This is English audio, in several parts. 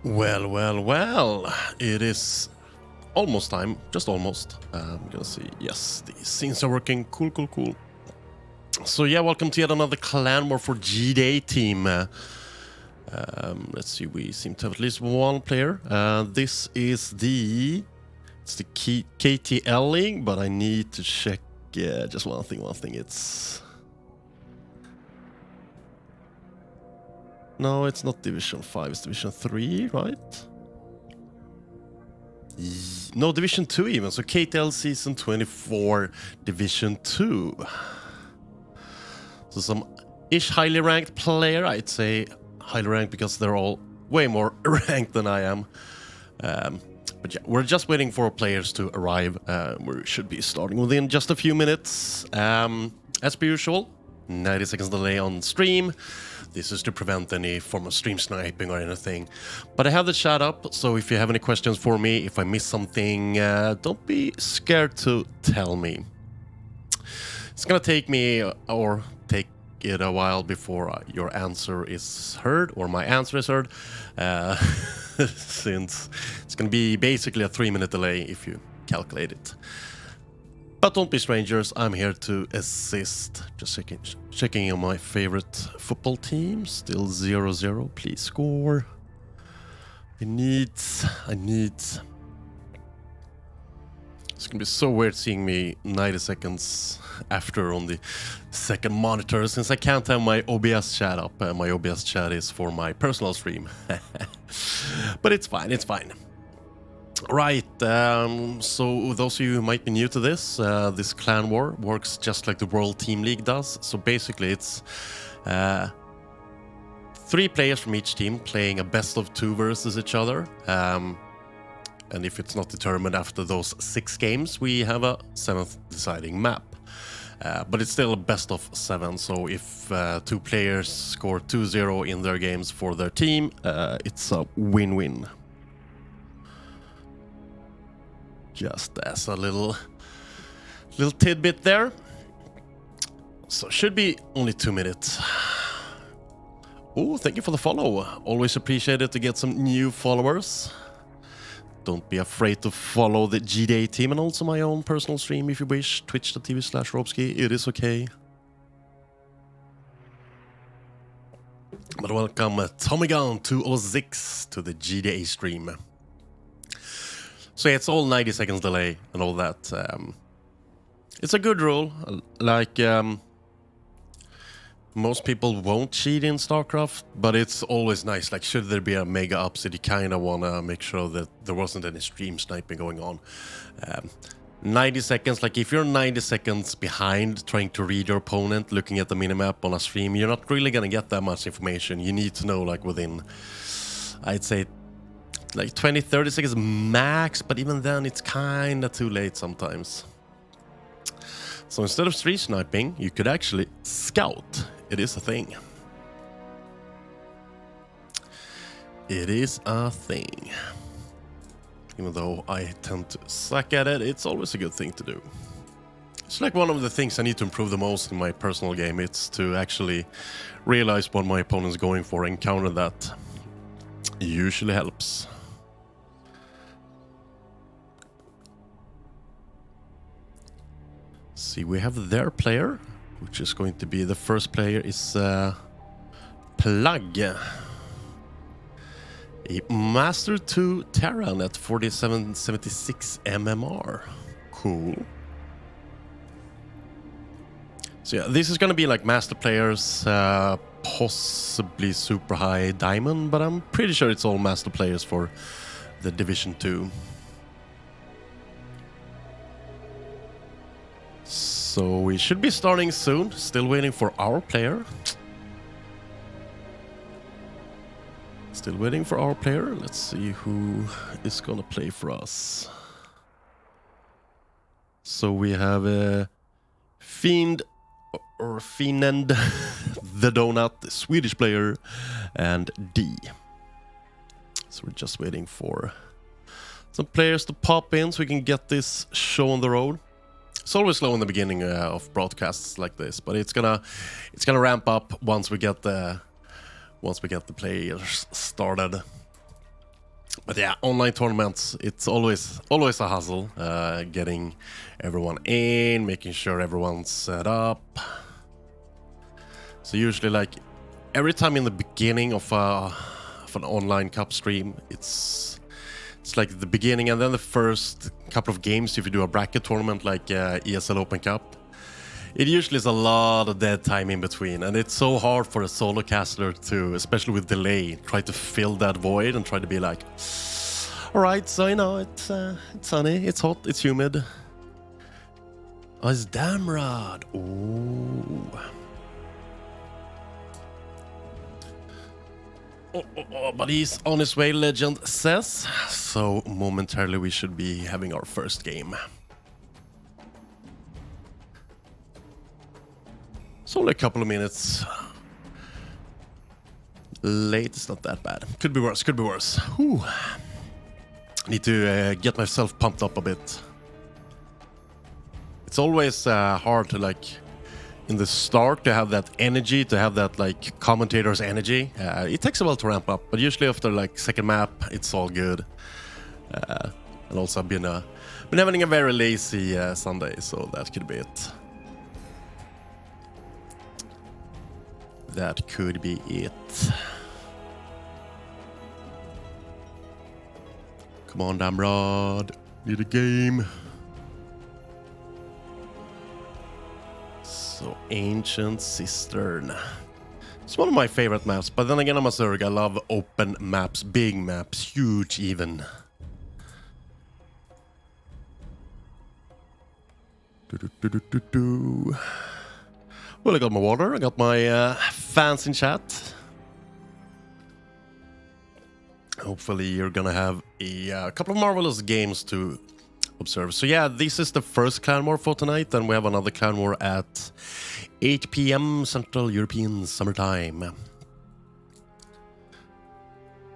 Well, it is almost time, just almost. I'm gonna see, yes, these scenes are working, cool. So yeah, welcome to yet another clan war for GdA-Team. Let's see, we seem to have at least one player. This is the KTL League, but I need to check just one thing, it's... No, it's not Division 5, it's Division 3, right? No, Division 2 even, so KTL Season 24, Division 2. So some ish highly ranked player, I'd say highly ranked because they're all way more ranked than I am. But yeah, we're just waiting for players to arrive. We should be starting within just a few minutes. As per usual, 90 seconds delay on stream. This is to prevent any form of stream sniping or anything. But I have the chat up, so if you have any questions for me, if I miss something, don't be scared to tell me. It's gonna take me or take it a while before your answer is heard, or my answer is heard, since it's gonna be basically a 3-minute delay if you calculate it. But don't be strangers, I'm here to assist. Just checking on my favorite football team. Still 0-0, please score. I need... It's gonna be so weird seeing me 90 seconds after on the second monitor, since I can't have my OBS chat up. My OBS chat is for my personal stream. But it's fine. Right, so those of you who might be new to this, this clan war works just like the World Team League does. So basically it's 3 players from each team playing a best of 2 versus each other. And if it's not determined after those 6 games, we have a 7th deciding map. But it's still a best of 7, so if 2 players score 2-0 in their games for their team, it's a win-win. Just as a little tidbit there. So should be only 2 minutes. Oh, thank you for the follow. Always appreciate it to get some new followers. Don't be afraid to follow the GdA-Team and also my own personal stream if you wish. Twitch.tv/Robski. It is okay. But welcome Tommy Gun 206 to the GdA stream. So yeah, it's all 90 seconds delay and all that. It's a good rule. Like, most people won't cheat in StarCraft, but it's always nice. Like, should there be a mega upset, you kind of want to make sure that there wasn't any stream sniping going on. 90 seconds, like if you're 90 seconds behind trying to read your opponent, looking at the minimap on a stream, you're not really going to get that much information. You need to know like within, I'd say, like 20-30 seconds max, but even then it's kind of too late sometimes. So instead of street sniping, you could actually scout. It is a thing. It is a thing. Even though I tend to suck at it, it's always a good thing to do. It's like one of the things I need to improve the most in my personal game. It's to actually realize what my opponent's going for and counter that. It usually helps. See, we have their player, which is going to be the first player is Plug. A Master 2 Terran at 4776 MMR. Cool. So yeah, this is going to be like master players, possibly super high diamond, but I'm pretty sure it's all master players for the Division 2. So we should be starting soon. Still waiting for our player. Let's see who is gonna play for us. So we have a Fiend or Fiend the Donut, the Swedish player, and D. So we're just waiting for some players to pop in so we can get this show on the road. It's always slow in the beginning of broadcasts like this, but it's gonna ramp up once we get the players started. But yeah, online tournaments, it's always a hustle, getting everyone in, making sure everyone's set up. So usually, like, every time in the beginning of an online cup stream, it's like the beginning, and then the first couple of games, if you do a bracket tournament like ESL Open Cup, it usually is a lot of dead time in between, and it's so hard for a solo caster to, especially with delay, try to fill that void and try to be like, all right, so you know, it's sunny, it's hot, it's humid. Oh, it's Damrod. Ooh. Oh, but he's on his way, Legend says. So momentarily we should be having our first game. It's only a couple of minutes late. It's not that bad. Could be worse, could be worse. Whew. Need to get myself pumped up a bit. It's always hard to, like, in the start, to have that energy, to have that, like, commentator's energy. It takes a while to ramp up, but usually after, like, second map, it's all good. And also I've been having a very lazy Sunday, so that could be it. That could be it. Come on, Damrod. Need a game. So, Ancient Cistern. It's one of my favorite maps, but then again, I'm a Zerg. I love open maps, big maps, huge even. Well, I got my water, I got my fans in chat. Hopefully you're gonna have a couple of marvelous games to observe. So yeah, this is the first clan war for tonight, and we have another clan war at 8 p.m. Central European summertime.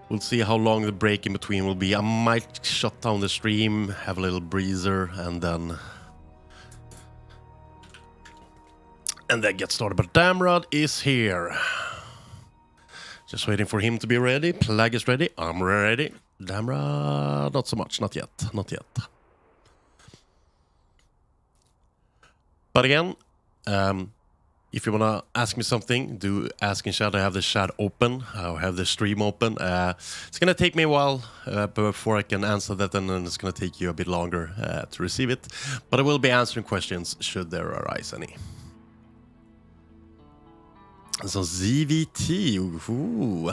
We'll see how long the break in between will be. I might shut down the stream, have a little breather, and then get started. But Damrod is here. Just waiting for him to be ready. Plag is ready. I'm ready. Damrod, not so much. Not yet. Not yet. But again, if you want to ask me something, do ask in chat. I have the chat open. I have the stream open. It's going to take me a while before I can answer that, and then it's going to take you a bit longer to receive it. But I will be answering questions should there arise any. So ZVT, ooh.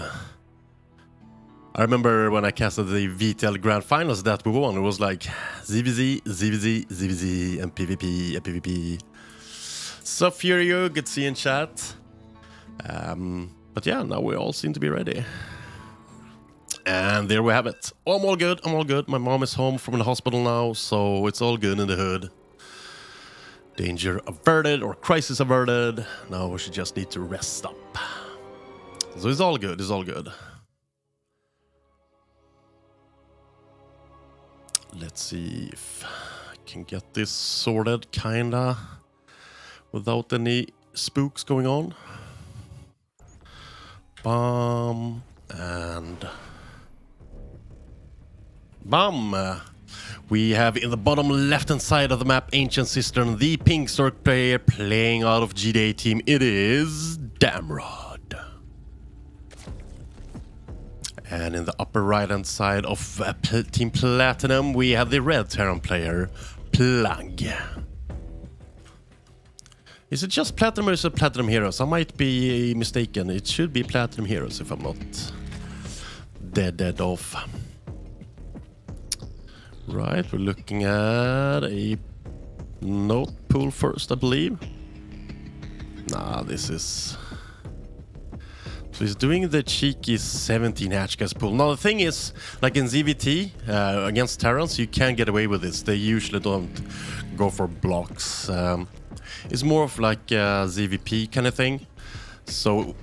I remember when I casted the VTL Grand Finals that we won, it was like ZVZ, ZVZ, ZVZ, and PvP, and PvP. So Furio, good to see you in chat. But yeah, now we all seem to be ready. And there we have it. Oh, I'm all good, I'm all good. My mom is home from the hospital now, so it's all good in the hood. Danger averted, or crisis averted. Now she just need to rest up. So it's all good, it's all good. Let's see if I can get this sorted, kinda, without any spooks going on. Bam, and bam. We have in the bottom left-hand side of the map, Ancient Cistern, the pink Zerg player playing out of GdA-Team. It is Damrod. And in the upper right-hand side of Team Platinum, we have the red Terran player, Plag. Is it just Platinum or is it Platinum Heroes? I might be mistaken. It should be Platinum Heroes if I'm not dead off. Right, we're looking at a note pool first, I believe. Nah, this is... So he's doing the cheeky 17 hatch gas pool. Now the thing is, like in ZVT, against Terrans, you can get away with this. They usually don't go for blocks. It's more of like a ZVP kind of thing. So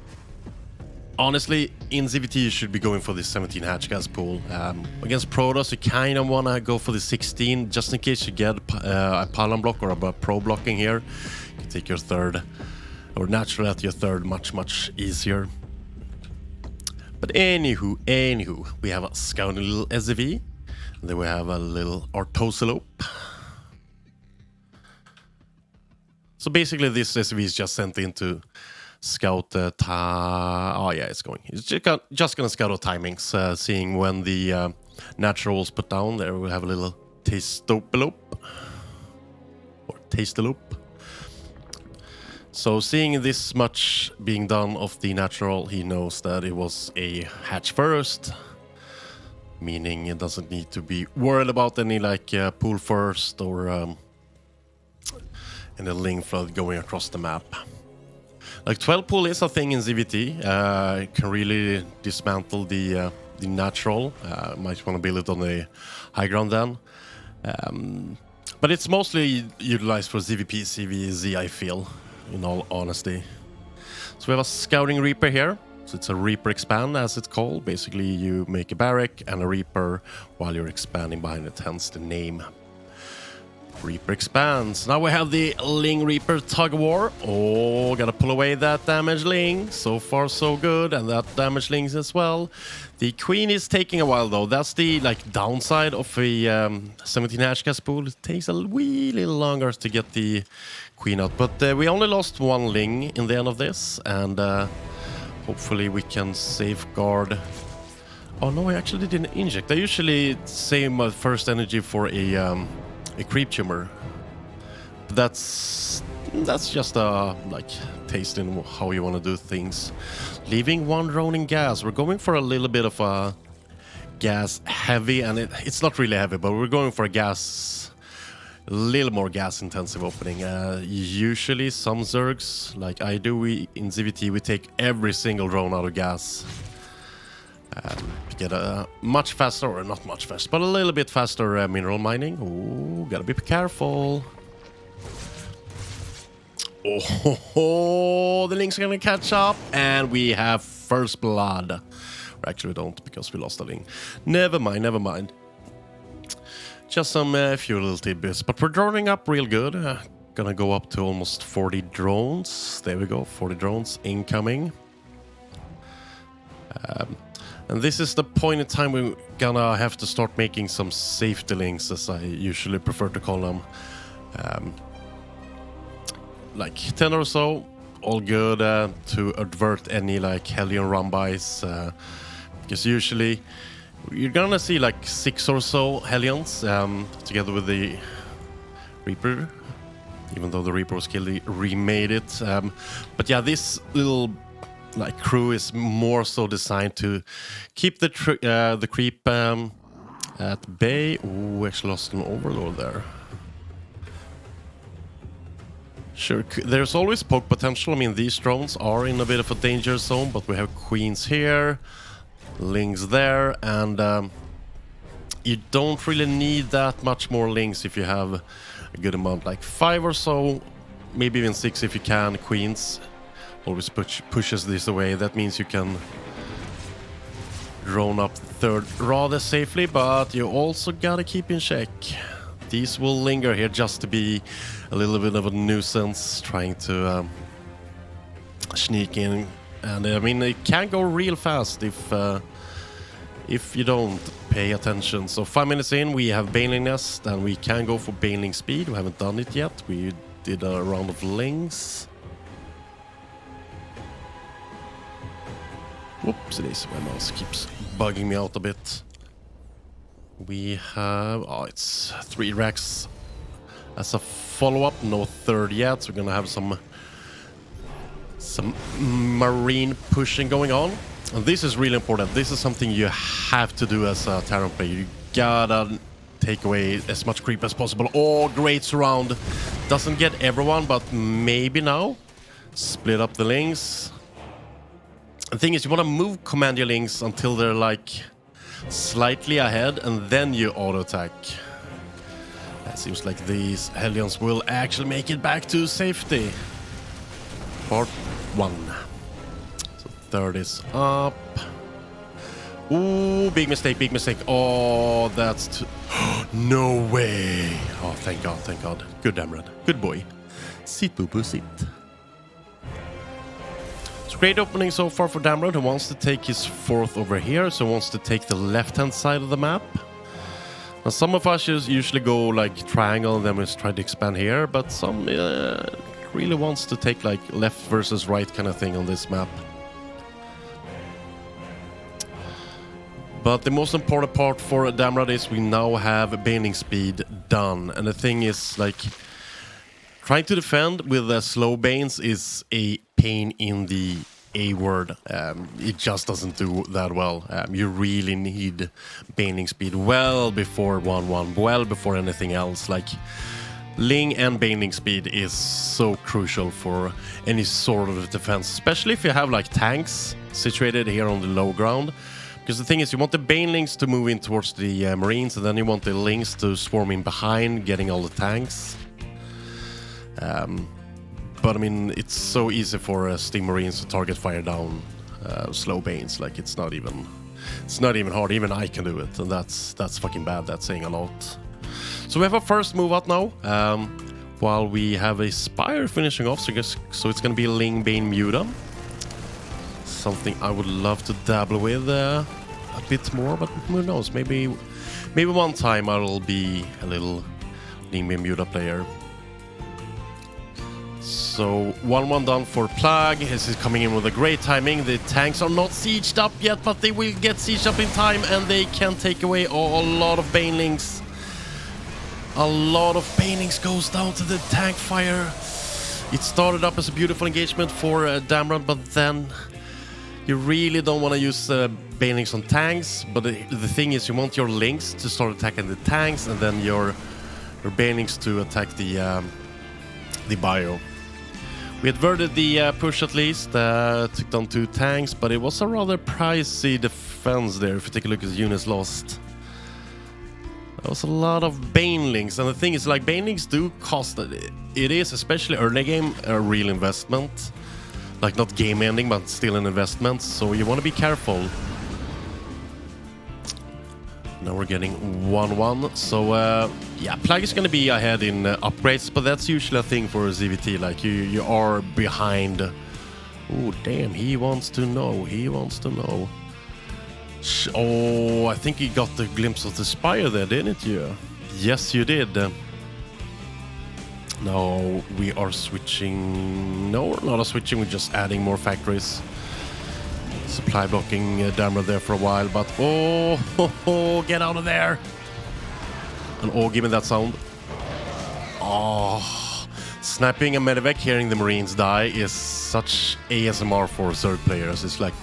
honestly, in ZVT you should be going for the 17 hatch gas pool. Against Protoss you kind of want to go for the 16, just in case you get a pylon block or a pro blocking here. You can take your third, or naturally at your third, much easier. But anywho, we have a scouting little SUV. And then we have a little Artosilope. So basically this SUV is just sent in to scout the it's just gonna scout the timings, seeing when the naturals put down. There we'll have a little Tastelope. Or Tastelope. So seeing this much being done of the natural, he knows that it was a hatch first, meaning it doesn't need to be worried about any like pool first or any ling flood going across the map. Like 12 pool is a thing in ZVT. It can really dismantle the natural. Might want to build it on the high ground then. But it's mostly utilized for ZVP, CVZ, I feel, in all honesty. So we have a Scouting Reaper here. So it's a Reaper expand, as it's called. Basically, you make a barrack and a Reaper while you're expanding behind it, hence the name. Reaper expands. Now we have the Ling Reaper Tug of War. Oh, gotta pull away that damage Ling. So far, so good. And that damage Lings as well. The Queen is taking a while, though. That's the downside of a 17 hashcast pool. It takes a wee little longer to get the Queen out. But we only lost one Ling in the end of this. And hopefully we can safeguard. Oh, no, I actually didn't inject. I usually save my first energy for a creep tumor. That's just a taste in how you want to do things. Leaving one drone in gas. We're going for a little bit of a gas heavy, and it's not really heavy, but we're going for a little more gas intensive opening. Usually some Zergs, like I do, in ZVT we take every single drone out of gas. Get a much faster, or not much faster, but a little bit faster mineral mining. Ooh, gotta be careful. Oh, the Lings are gonna catch up, and we have first blood. Or actually, we don't, because we lost a Ling. Never mind. Just some few little tidbits, but we're droning up real good. Gonna go up to almost 40 drones. There we go, 40 drones incoming. And this is the point in time we're gonna have to start making some safety links, as I usually prefer to call them. Like 10 or so, all good to avert any Hellion run-bys. Because usually you're gonna see 6 or so Hellions together with the Reaper. Even though the Reaper was killed, he remade it. But yeah, this little crew is more so designed to keep the creep at bay. Ooh, actually lost an overlord there. Sure, there's always poke potential. I mean, these drones are in a bit of a danger zone, but we have Queens here, Lings there, and you don't really need that much more Lings if you have a good amount, 5 or so, maybe even 6 if you can, Queens. Always pushes this away. That means you can drone up the third rather safely, but you also gotta keep in check. These will linger here just to be a little bit of a nuisance, trying to sneak in. And I mean, it can go real fast if you don't pay attention. So 5 minutes in, we have Baneling Nest, and we can go for Baneling Speed. We haven't done it yet. We did a round of Lings. Whoops, it is. My mouse keeps bugging me out a bit. We have... Oh, it's 3 racks as a follow-up. No third yet, so we're gonna have some marine pushing going on. And this is really important. This is something you have to do as a Terran player. You gotta take away as much creep as possible. Oh, great surround. Doesn't get everyone, but maybe now. Split up the Lings. The thing is, you want to move command your Lings until they're slightly ahead, and then you auto attack. It seems like these Hellions will actually make it back to safety. Part 1. So third is up. Ooh, big mistake. Oh, that's no way. Oh, thank God. Good, Damrad. Good boy. Sit, boo-boo, sit. It's a great opening so far for Damrod, who wants to take his fourth over here, so wants to take the left-hand side of the map. Now, some of us usually go like triangle and then we try to expand here, but some really wants to take like left versus right kind of thing on this map. But the most important part for Damrod is we now have baning speed done, and the thing is like trying to defend with slow banes is a pain in the A word. It just doesn't do that well. You really need baning speed well before 1-1, well before anything else. Like Ling and baning speed is so crucial for any sort of defense, especially if you have like tanks situated here on the low ground. Because the thing is, you want the banelings to move in towards the Marines, and then you want the Lings to swarm in behind, getting all the tanks. But I mean, it's so easy for Steam Marines to target fire down slow banes. Like it's not even hard. Even I can do it, and that's fucking bad. That's saying a lot. So we have our first move out now. While we have a Spire finishing off, so it's gonna be Ling Bane Muta. Something I would love to dabble with a bit more, but who knows? Maybe one time I'll be a little Ling Bane Muta player. So 1-1 done for Plague. This is coming in with a great timing. The tanks are not sieged up yet, but they will get sieged up in time, and they can take away a lot of banelings. A lot of banelings goes down to the tank fire. It started up as a beautiful engagement for Damrod, but then you really don't want to use banelings on tanks. But the thing is, you want your links to start attacking the tanks, and then your banelings to attack the bio. We adverted the push at least, took down 2 tanks, but it was a rather pricey defense there. If you take a look at the units lost, there was a lot of banelings, and the thing is, like, banelings do cost. It is, especially early game, a real investment. Like, not game ending, but still an investment, so you want to be careful. Now we're getting 1-1, so yeah, Plague is going to be ahead in upgrades, but that's usually a thing for ZVT, like you are behind. Oh damn, he wants to know, Oh, I think you got the glimpse of the Spire there, didn't you? Yes, you did. Now we are switching. No, we're not switching, we're just adding more factories. Supply blocking Damrod there for a while, but get out of there! And give me that sound. Oh, snapping a medevac, hearing the Marines die is such ASMR for Zerg players. It's like,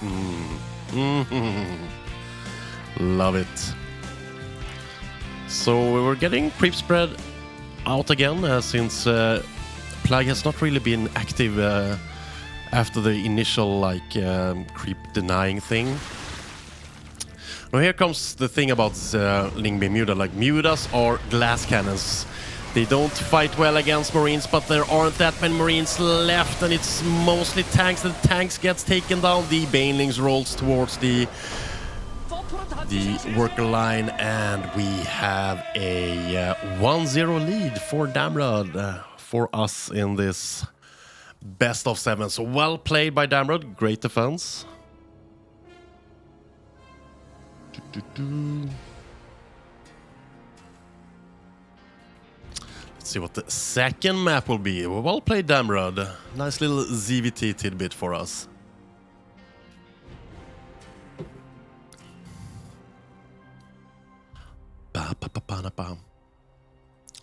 love it. So we're getting creep spread out again, since Plague has not really been active after the initial like creep denying thing. Now here comes the thing about Ling Bane Muta. Like, Mutas are glass cannons. They don't fight well against Marines, but there aren't that many Marines left, and it's mostly tanks. The tanks gets taken down. The banelings rolls towards the worker line, and we have a 1-0 lead for Damrod for us in this best of 7. So well played by Damrod. Great defense. Let's see what the second map will be. Well played, Damrod. Nice little ZVT tidbit for us.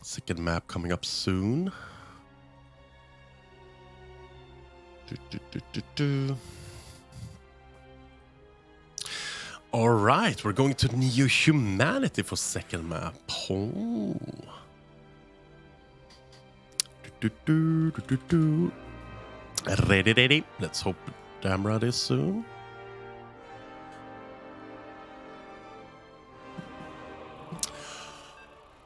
Second map coming up soon. All right, we're going to Neo Humanity for second map. Oh. Ready. Let's hope Damrod is soon.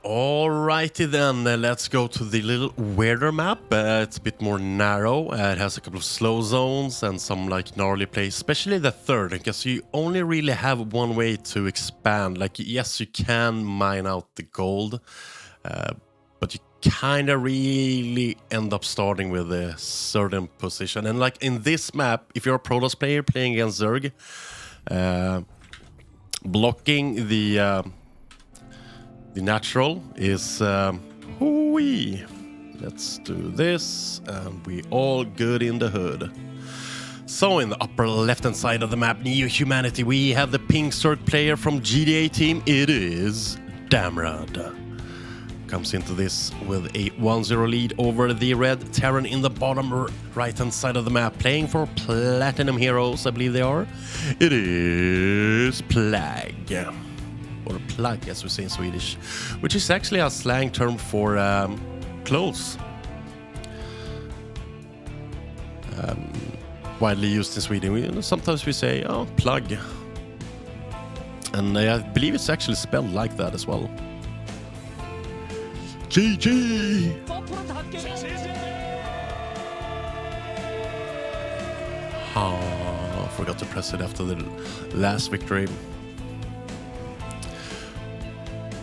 Alrighty then, let's go to the little weirder map. It's a bit more narrow. It has a couple of slow zones and some like gnarly plays, especially the third, because you only really have one way to expand. Like, yes, you can mine out the gold, but you kind of really end up starting with a certain position. And like in this map, if you're a Protoss player playing against Zerg, blocking the natural is hooey. Let's do this, and we all good in the hood. So in the upper left-hand side of the map, Neo Humanity, we have the pink Zerg player from GdA-Team. It is Damrad. Comes into this with a 1-0 lead over the red Terran in the bottom right-hand side of the map, playing for Platinum Heroes, I believe they are. It is Plague, or Plug as we say in Swedish, which is actually a slang term for clothes. Widely used in Sweden. Sometimes we say, oh, plug. And I believe it's actually spelled like that as well. GG! Oh, forgot to press it after the last victory.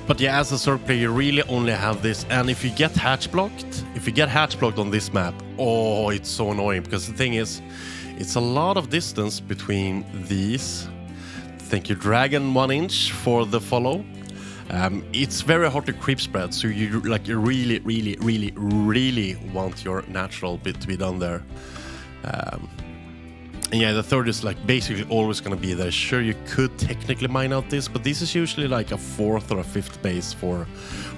But yeah, as a Zerg player, you really only have this. And if you get hatch blocked, on this map, oh, it's so annoying. Because the thing is, it's a lot of distance between these. Thank you, Dragon 1 inch for the follow. It's very hard to creep spread, so you really want your natural bit to be done there. And yeah, the third is like basically always going to be there. Sure, you could technically mine out this, but this is usually like a 4th or a 5th base for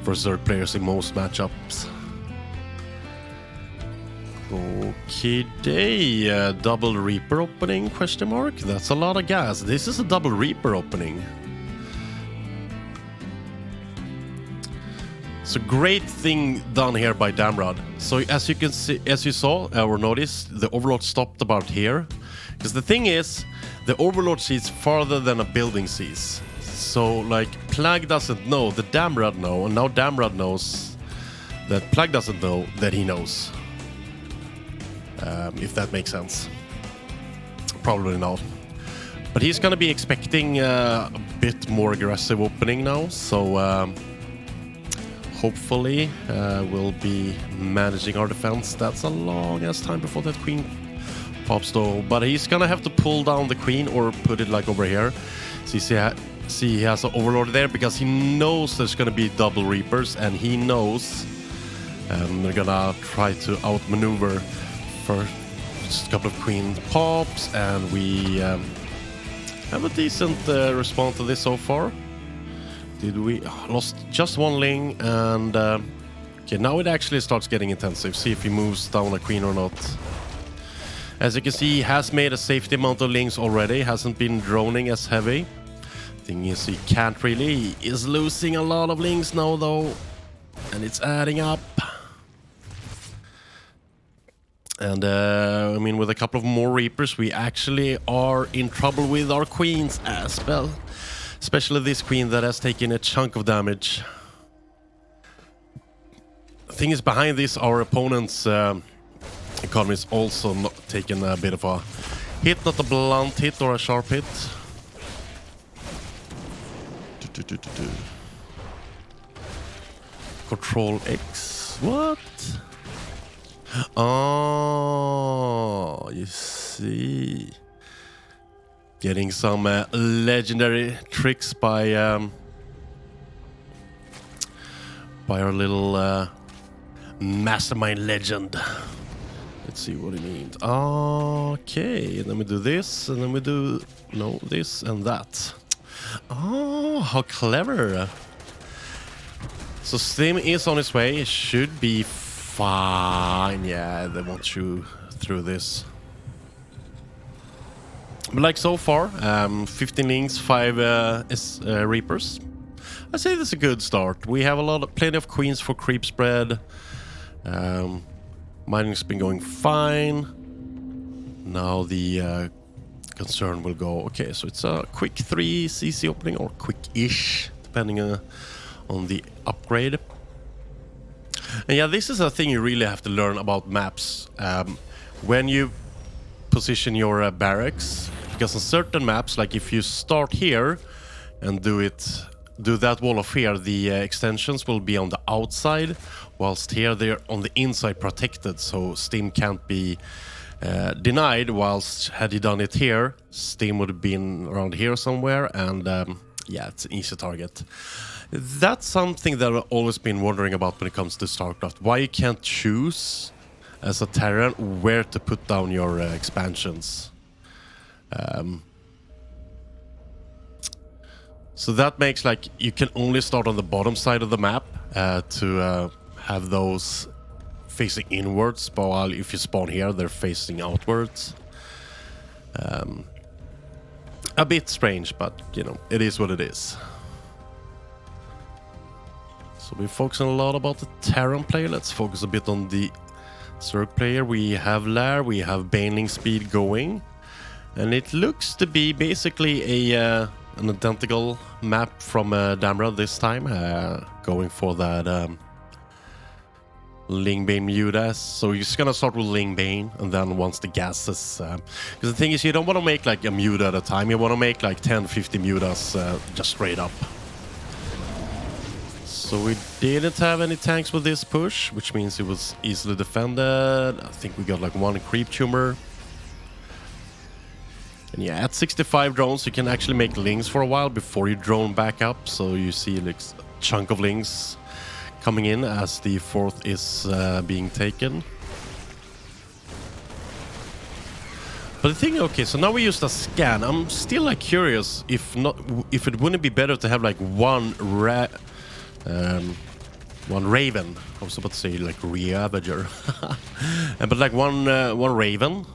Zerg players in most matchups. Okay, double Reaper opening, question mark? That's a lot of gas. This is a double Reaper opening. So great thing done here by Damrad. So as you can see, as you saw or noticed, the Overlord stopped about here. Because the thing is, the Overlord sees farther than a building sees. So like Plague doesn't know, the Damrad know, and now Damrad knows that Plague doesn't know that he knows. If that makes sense. Probably not. But he's gonna be expecting a bit more aggressive opening now, so hopefully we'll be managing our defense. That's a long ass time before that queen pops though, but he's gonna have to pull down the queen or put it like over here. See he has an Overlord there because he knows there's gonna be double Reapers, and he knows they're gonna try to outmaneuver for just a couple of queen pops, and we have a decent response to this so far. Did we lost just one Ling, and okay, now it actually starts getting intensive. See if he moves down a queen or not. As you can see, he has made a safety amount of Lings already, hasn't been droning as heavy. Thing is, he can't really. He is losing a lot of Lings now though, and it's adding up. And I mean, with a couple of more Reapers, we actually are in trouble with our queens as well. Especially this queen that has taken a chunk of damage. The thing is, behind this, our opponent's economy is also not taking a bit of a hit, not a blunt hit or a sharp hit. Control X. What? Oh, you see. Getting some legendary tricks by our little mastermind legend. Let's see what he means. Okay, and then we do this, and then we do this and that. Oh, how clever! So Stim is on his way. It should be fine. Yeah, they won't chew through this. But like so far, 15 Lings, 5 Reapers. I say this is a good start. We have plenty of queens for creep spread. Mining's been going fine. Now the concern will go. Okay, so it's a quick 3 CC opening, or quick-ish, depending on the upgrade. And yeah, this is a thing you really have to learn about maps. When you position your barracks, because on certain maps, like if you start here and do it do that wall of fear, the extensions will be on the outside, whilst here they're on the inside protected, so Steam can't be denied. Whilst had he done it here, Steam would have been around here somewhere, and yeah, it's an easy target. That's something that I've always been wondering about when it comes to StarCraft. Why you can't choose as a Terran where to put down your expansions. So that makes like you can only start on the bottom side of the map to have those facing inwards, but while if you spawn here, they're facing outwards. A bit strange, but you know, it is what it is. So we're focusing a lot about the Terran player. Let's focus a bit on the Zerg player. We have Lair, we have Baneling speed going, and it looks to be basically an identical map from Damra this time, going for that Lingbane Mutas. So you're just gonna start with Lingbane, and then once the gases, because the thing is, you don't want to make like a Muta at a time. You want to make like 10-50 Mutas just straight up. So we didn't have any tanks with this push, which means it was easily defended. I think we got like one creep tumor. And yeah, at 65 drones, you can actually make lings for a while before you drone back up. So you see like a chunk of lings coming in as the fourth is being taken. But the thing, okay, so now we used a scan. I'm still like curious if it wouldn't be better to have like one Raven. I was about to say like Ravager, but like one Raven.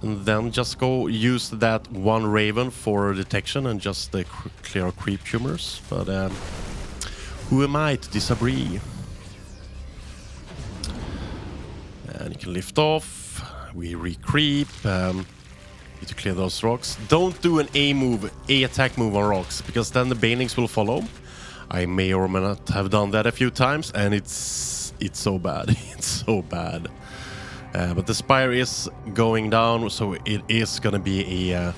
And then just go use that one Raven for detection and just clear creep tumors. But who am I to disagree? And you can lift off. We re-creep. Need to clear those rocks. Don't do an A attack move on rocks, because then the Banelings will follow. I may or may not have done that a few times, and it's so bad. It's so bad. But the Spire is going down, so it is going to be a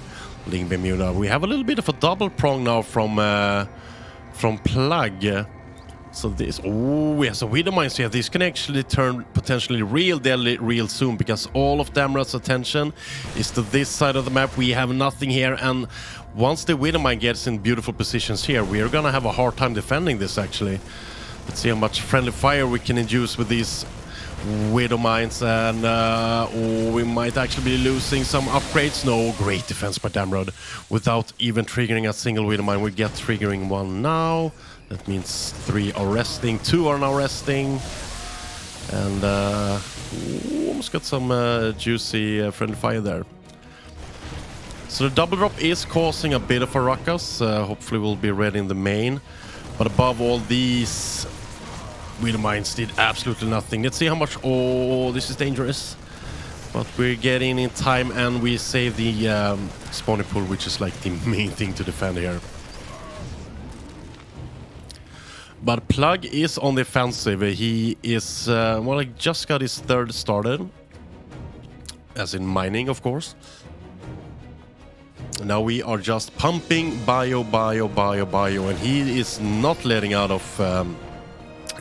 Lingbane Muta. We have a little bit of a double prong now from Plug. So this, oh yeah, so with the mines here, this can actually turn potentially real deadly real soon, because all of Damra's attention is to this side of the map. We have nothing here, and once the Widowmine gets in beautiful positions here, we are gonna have a hard time defending this actually. Let's see how much friendly fire we can induce with these Widow Mines, and we might actually be losing some upgrades. No, great defense by Damrod without even triggering a single Widow Mine. We get triggering one now. That means 3 are resting, 2 are now resting, and almost got some juicy friendly fire there. So the double drop is causing a bit of a ruckus. Hopefully we'll be ready in the main, but above all, these Widow Mines did absolutely nothing. Let's see how much. Oh, this is dangerous. But we're getting in time, and we save the spawning pool, which is like the main thing to defend here. But Plug is on the offensive. He is, well, he just got his third started. As in mining, of course. Now we are just pumping bio, and he is not letting out of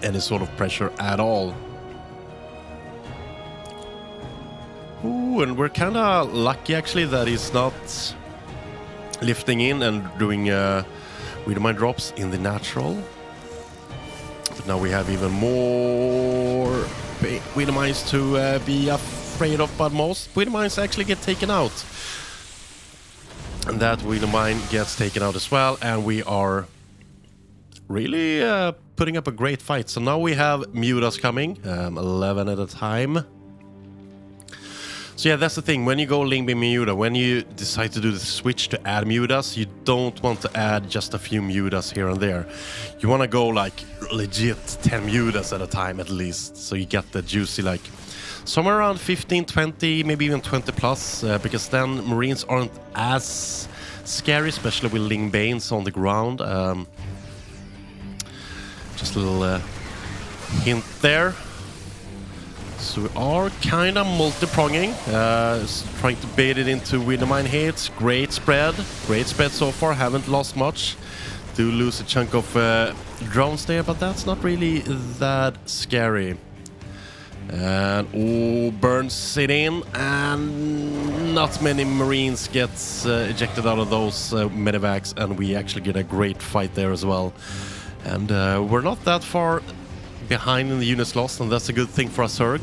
any sort of pressure at all. Ooh, and we're kind of lucky actually that he's not lifting in and doing Widowmine drops in the natural. But now we have even more Widowmines to be afraid of, but most Widowmines actually get taken out. And that Widowmine gets taken out as well, and we are really putting up a great fight. So now we have Mutas coming, 11 at a time. So yeah, that's the thing. When you go Lingbane Muta, when you decide to do the switch to add Mutas, you don't want to add just a few Mutas here and there. You want to go like legit 10 Mutas at a time at least, so you get the juicy like somewhere around 15, 20, maybe even 20 plus, because then Marines aren't as scary, especially with Lingbanes on the ground. Just a little hint there. So we are kind of multi-pronging, trying to bait it into Widowmine hits. Great spread so far, haven't lost much. Do lose a chunk of drones there, but that's not really that scary. And burns it in, and not many Marines gets ejected out of those medevacs, and we actually get a great fight there as well. And we're not that far behind in the units lost, and that's a good thing for us, Zerg.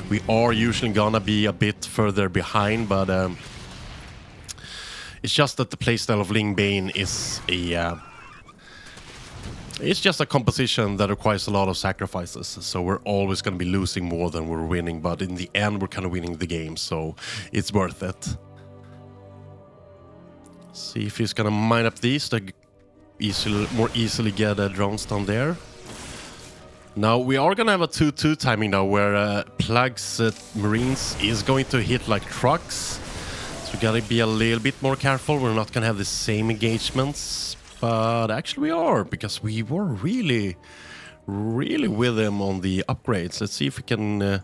We are usually gonna be a bit further behind, but it's just that the playstyle of Ling Bane is it's just a composition that requires a lot of sacrifices, so we're always going to be losing more than we're winning, but in the end we're kind of winning the game, so it's worth it. See if he's going to mine up these to more easily get drones down there. Now we are going to have a 2-2 timing now, where Plug's Marines is going to hit like trucks, so we got to be a little bit more careful. We're not going to have the same engagements. But actually we are, because we were really with him on the upgrades. Let's see if we can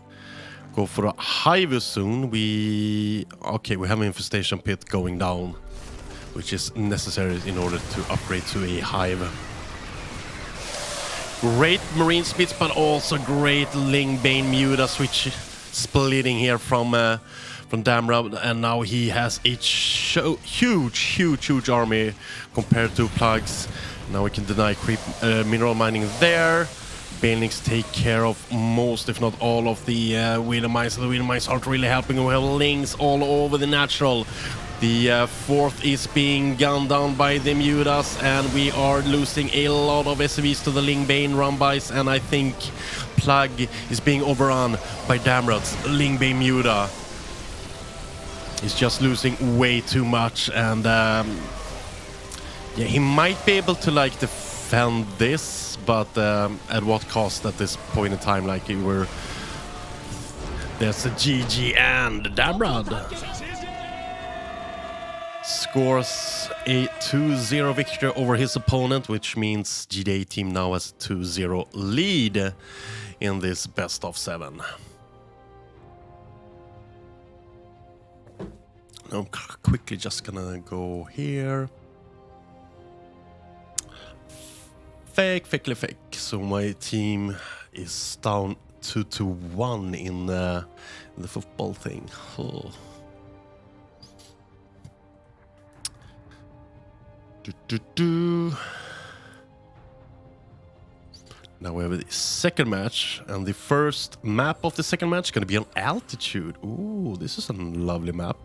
go for a hive soon. Okay, we have an infestation pit going down, which is necessary in order to upgrade to a hive. Great Marine speeds, but also great Ling Bane Muta switch splitting here from Damrod, and now he has a huge army compared to Plugs. Now we can deny creep mineral mining there. Banelings take care of most, if not all, of the Widowmines. The Widowmines aren't really helping. We have Lings all over the natural. The fourth is being gunned down by the Mutas, and we are losing a lot of SCVs to the Ling Bane run-bys, and I think Plug is being overrun by Damrod's Ling Bane Muta. He's just losing way too much, and yeah, he might be able to like defend this, but at what cost at this point in time? Like there's a GG, and Damrod scores a 2-0 victory over his opponent, which means GdA-Team now has a 2-0 lead in this best of 7. I'm quickly just gonna go here. Fake. So my team is down 2-1 in the football thing. Oh. Now we have the second match, and the first map of the second match is gonna be on altitude. Ooh, this is a lovely map.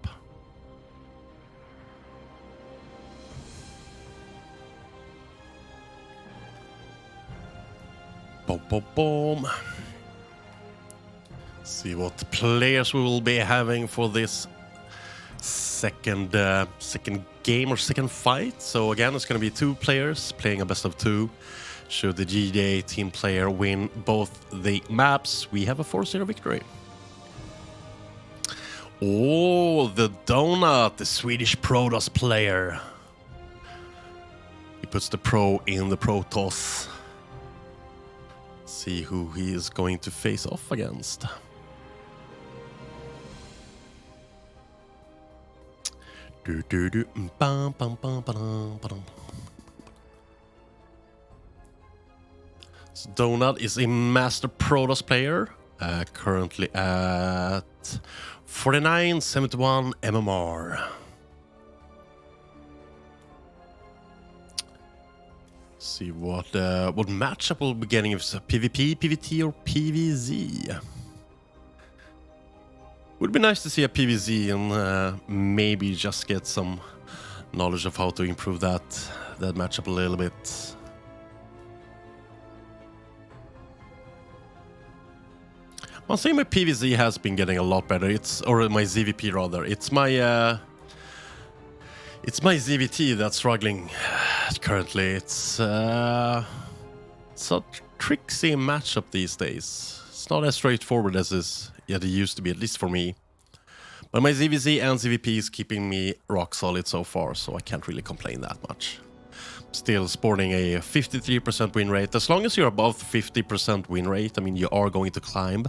Boom. See what players we will be having for this second game or second fight. So again, it's going to be 2 players playing a best of 2. Should the GdA-Team player win both the maps, we have a 4-0 victory. Oh, the Donut, the Swedish Protoss player. He puts the pro in the Protoss. See who he is going to face off against. So Donut is a Master Protoss player, currently at 4971 MMR. See what matchup we'll be getting, if it's a PvP, PvT, or PvZ. Would be nice to see a PvZ and maybe just get some knowledge of how to improve that matchup a little bit. I'll say my PvZ has been getting a lot better. Or my ZVP rather. It's my ZVT that's struggling currently. It's a tricksy matchup these days. It's not as straightforward as it used to be, at least for me. But my ZVZ and ZVP is keeping me rock solid so far, so I can't really complain that much. Still sporting a 53% win rate. As long as you're above 50% win rate, I mean, you are going to climb.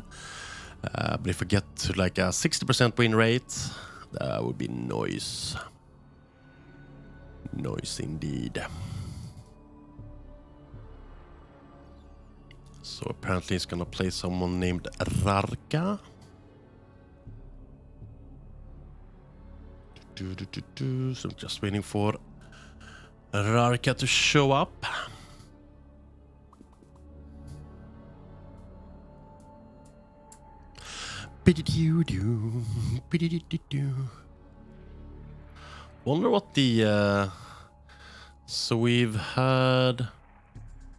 But if we get to like a 60% win rate, that would be nice. Nice indeed. So apparently he's gonna play someone named Rarka. So I'm just waiting for Rarka to show up. Wonder what the so we've had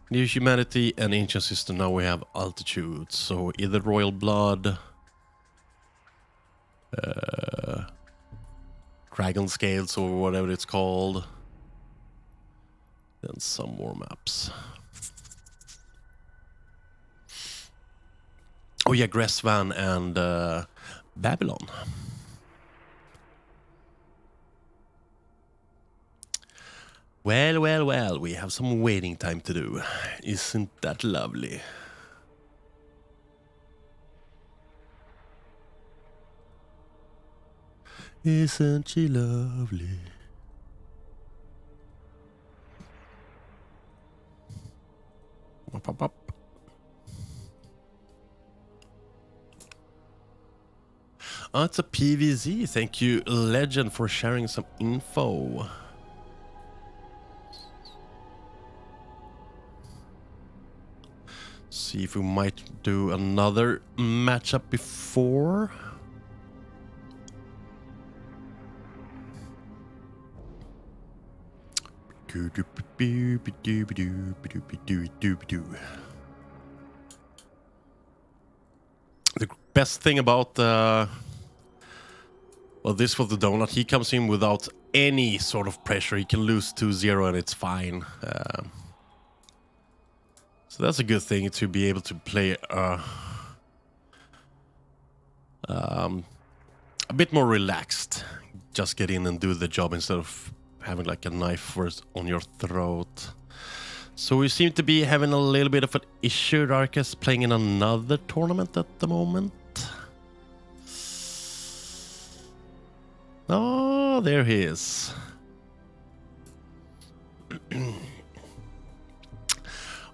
New Humanity and Ancient System. Now we have Altitude. So either Royal Blood, Dragon Scales or whatever it's called. Then some more maps. Oh yeah, Gressvan and Babylon. Well, well, well, we have some waiting time to do. Isn't that lovely? Isn't she lovely? Up, up, up. Oh, it's a PVZ. Thank you, Legend, for sharing some info. See if we might do another matchup before. The best thing about well, this for the donut, he comes in without any sort of pressure. He can lose 2-0 and it's fine. So that's a good thing, to be able to play a bit more relaxed. Just get in and do the job instead of having like a knife on your throat. So we seem to be having a little bit of an issue. Rarka's playing in another tournament at the moment. Oh, there he is.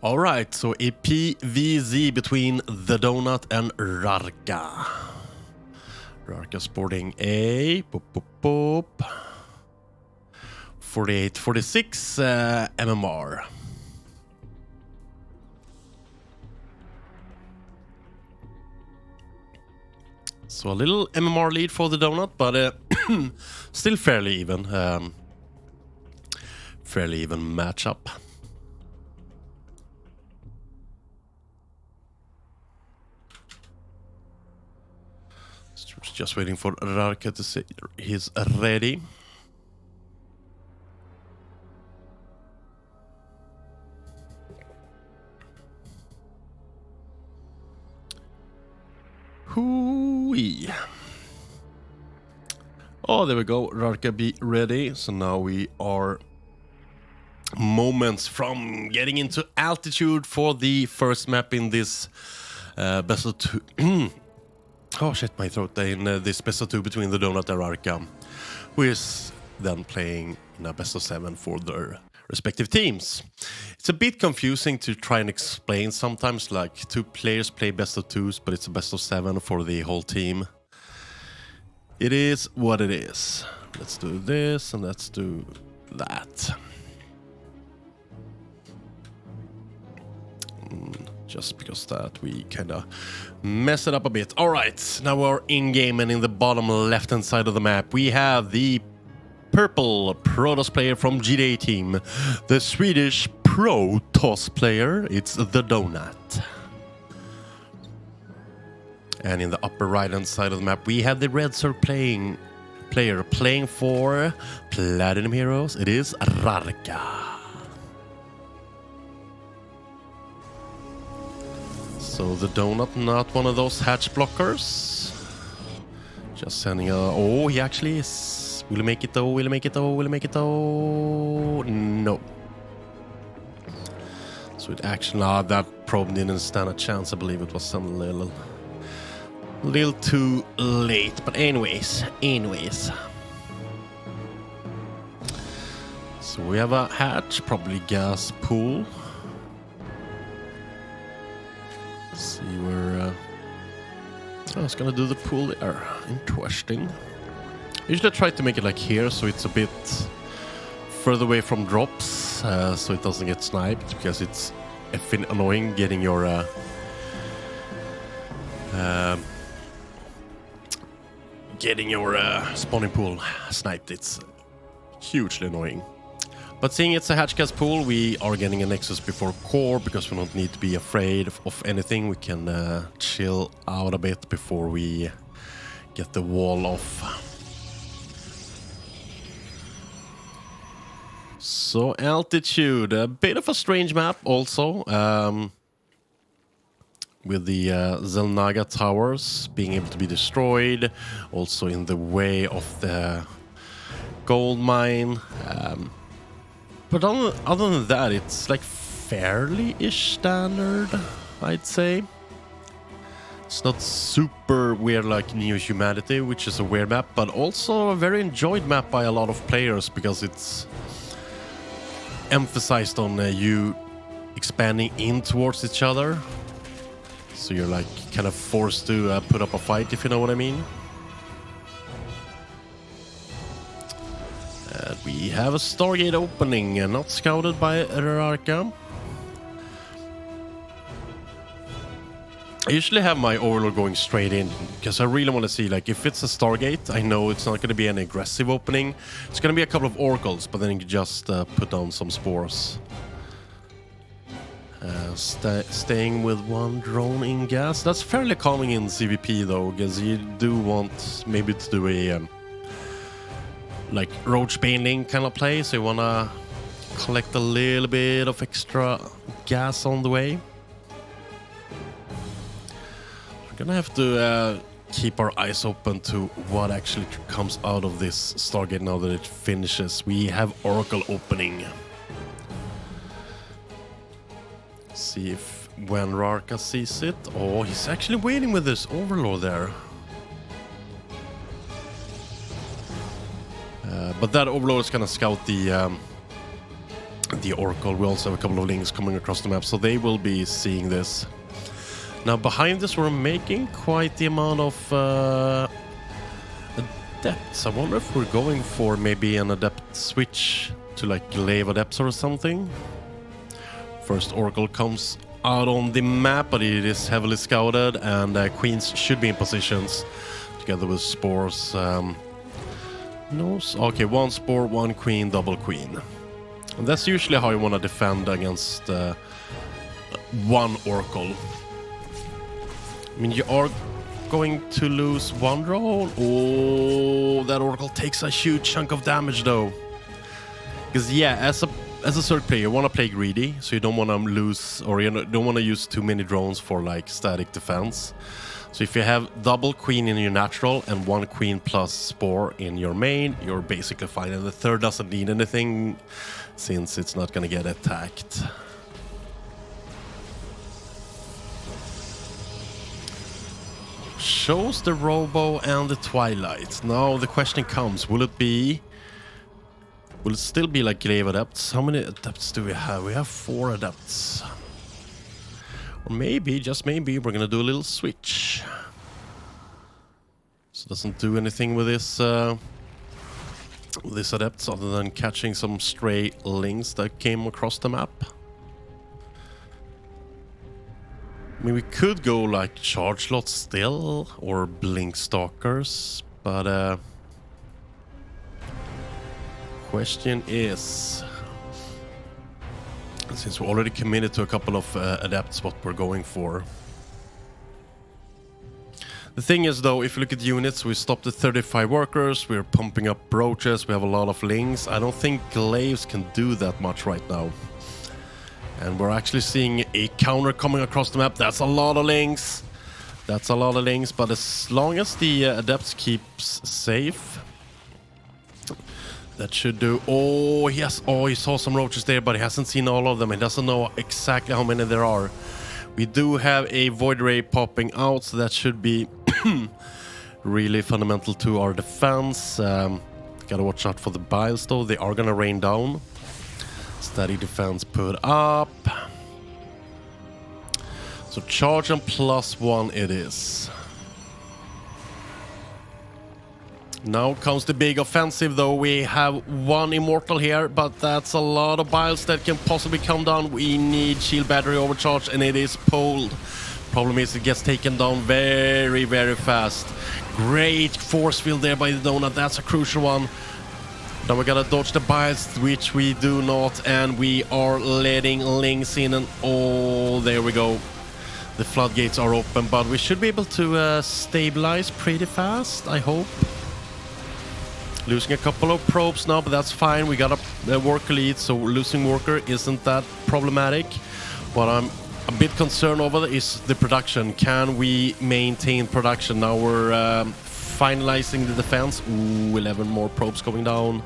All right, so a PVZ between the donut and Rarka. Rarka sporting a 48-46 MMR. So a little MMR lead for the donut, but still fairly even. Fairly even matchup. Just waiting for Rarka to say he's ready. Hooey. Oh, there we go. Rarka be ready. So now we are moments from getting into altitude for the first map in this best of two. Oh shit, my throat. In this best of two between the donut and Rarka, who is then playing in a best of 7 for their respective teams. It's a bit confusing to try and explain sometimes, like 2 players play best of 2s, but it's a best of 7 for the whole team. It is what it is. Let's do this and let's do that. Just because that we kind of mess it up a bit. All right, now we're in game, and in the bottom left hand side of the map we have the purple Protoss player from GdA-Team, the Swedish Protoss player. It's the donut. And in the upper right hand side of the map we have the red circle player playing for Platinum Heroes. It is Rarka. So the donut, not one of those hatch blockers. Just sending a... Oh, he actually is. Will he make it though? Will he make it though? Will he make it though? No. So it actually... that probe didn't stand a chance. I believe it was some little A little too late, but anyways. So we have a hatch, probably gas pool. Let's see where... I was gonna do the pool there. Interesting. Usually I try to make it like here, so it's a bit further away from drops, so it doesn't get sniped, because it's effing annoying getting your spawning pool sniped. It's hugely annoying. But seeing it's a hatch gas pool, we are getting a Nexus before core, because we don't need to be afraid of anything. We can chill out a bit before we get the wall off. So altitude, a bit of a strange map also, with the Zelnaga towers being able to be destroyed, also in the way of the gold mine. But other than that, it's like fairly-ish standard, I'd say. It's not super weird like New Humanity, which is a weird map, but also a very enjoyed map by a lot of players, because it's emphasized on you expanding in towards each other. So you're like kind of forced to put up a fight, if you know what I mean. We have a Stargate opening, not scouted by Rarka. I usually have my Overlord going straight in, because I really want to see, like, if it's a Stargate, I know it's not going to be an aggressive opening. It's going to be a couple of Oracles, but then you can just put down some spores. Staying with one drone in gas. That's fairly common in CVP though, because you do want maybe to do a like roach bailing kind of play, so you want to collect a little bit of extra gas on the way. We're gonna have to keep our eyes open to what actually comes out of this Stargate now that it finishes. We have Oracle opening. See if when Rarka sees it. Oh, he's actually waiting with this Overlord there. But that Overlord is gonna scout the Oracle. We also have a couple of links coming across the map, so they will be seeing this. Now behind this we're making quite the amount of adepts. I wonder if we're going for maybe an adept switch to like Glaive Adepts or something. First Oracle comes out on the map, but it is heavily scouted, and Queens should be in positions together with Spores. No, okay, one Spore, one Queen, double Queen. And that's usually how you want to defend against one Oracle. I mean, you are going to lose one drone. Oh, that Oracle takes a huge chunk of damage though. Because yeah, as a third player, you want to play greedy, so you don't want to lose, or you don't want to use too many drones for like static defense. So if you have double Queen in your natural and one Queen plus Spore in your main, you're basically fine. And the third doesn't need anything, since it's not going to get attacked. Shows the Robo and the Twilight. Now the question comes, will it still be like Glaive Adepts? How many Adepts do we have? We have 4 Adepts. Or maybe, just maybe, we're gonna do a little switch. So it doesn't do anything with this Adepts other than catching some stray links that came across the map. I mean, we could go like Charge Lots still, or Blink Stalkers, but question is, since we're already committed to a couple of Adepts, what we're going for. The thing is though, if you look at units, we stopped at 35 workers, we're pumping up brooches, we have a lot of links. I don't think Glaives can do that much right now. And we're actually seeing a counter coming across the map. That's a lot of links. That's a lot of links, but as long as the Adepts keeps safe, that should do. Oh, yes. Oh, he saw some roaches there, but he hasn't seen all of them. He doesn't know exactly how many there are. We do have a Void Ray popping out, so that should be really fundamental to our defense. Gotta watch out for the biles though. They are gonna rain down. Steady defense put up. So charge and +1 it is. Now comes the big offensive though. We have 1 immortal here, but that's a lot of biles that can possibly come down. We need shield battery overcharge and it is pulled. Problem is it gets taken down very, very fast. Great force field there by the donut. That's a crucial one. Now we gotta dodge the biles, which we do not, and we are letting links in, and oh, there we go. The floodgates are open, but we should be able to stabilize pretty fast, I hope. Losing a couple of probes now, but that's fine. We got a worker lead, so losing worker isn't that problematic. What I'm a bit concerned over is the production. Can we maintain production? Now we're finalizing the defense. Ooh, 11 more probes going down.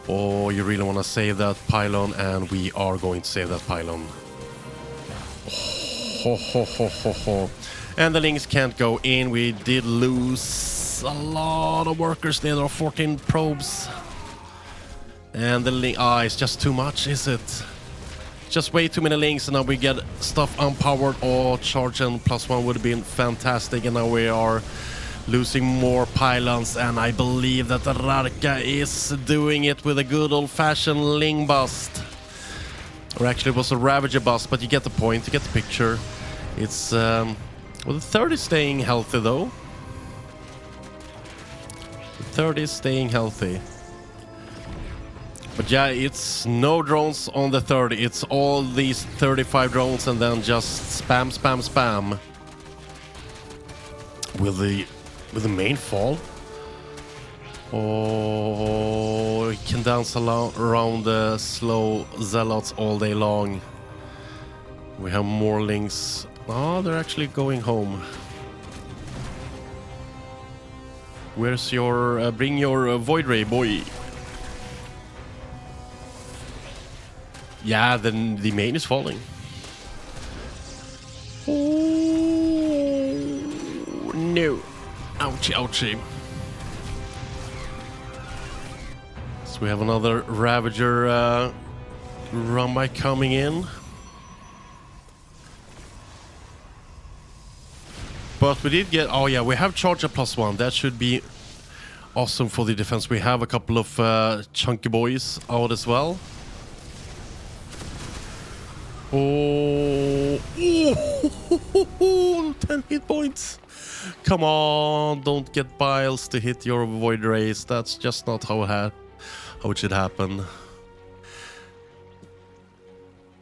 Oh, you really want to save that pylon, and we are going to save that pylon. Ho, ho, ho, ho, ho. And the links can't go in. We did lose a lot of workers there. There are 14 probes. And the link... it's just too much, is it? Just way too many links, and now we get stuff unpowered. Oh, charge and +1 would have been fantastic, and now we are losing more pylons, and I believe that Rarka is doing it with a good old-fashioned ling bust. Or actually it was a Ravager bust, but you get the point, you get the picture. It's... well, the third is staying healthy, though. The third is staying healthy. But yeah, it's no drones on the third. It's all these 35 drones and then just spam, spam, spam. Will the main fall? Oh, it can dance around the slow zealots all day long. We have more links. Oh, they're actually going home. Where's your... bring your Void Ray, boy. Yeah, then the main is falling. Oh, no. Ouchie, ouchie. So we have another Ravager run by coming in. But we did get... oh yeah, we have charge at +1. That should be awesome for the defense. We have a couple of chunky boys out as well. Oh, 10 hit points. Come on, don't get biles to hit your void rays. That's just not how it should happen.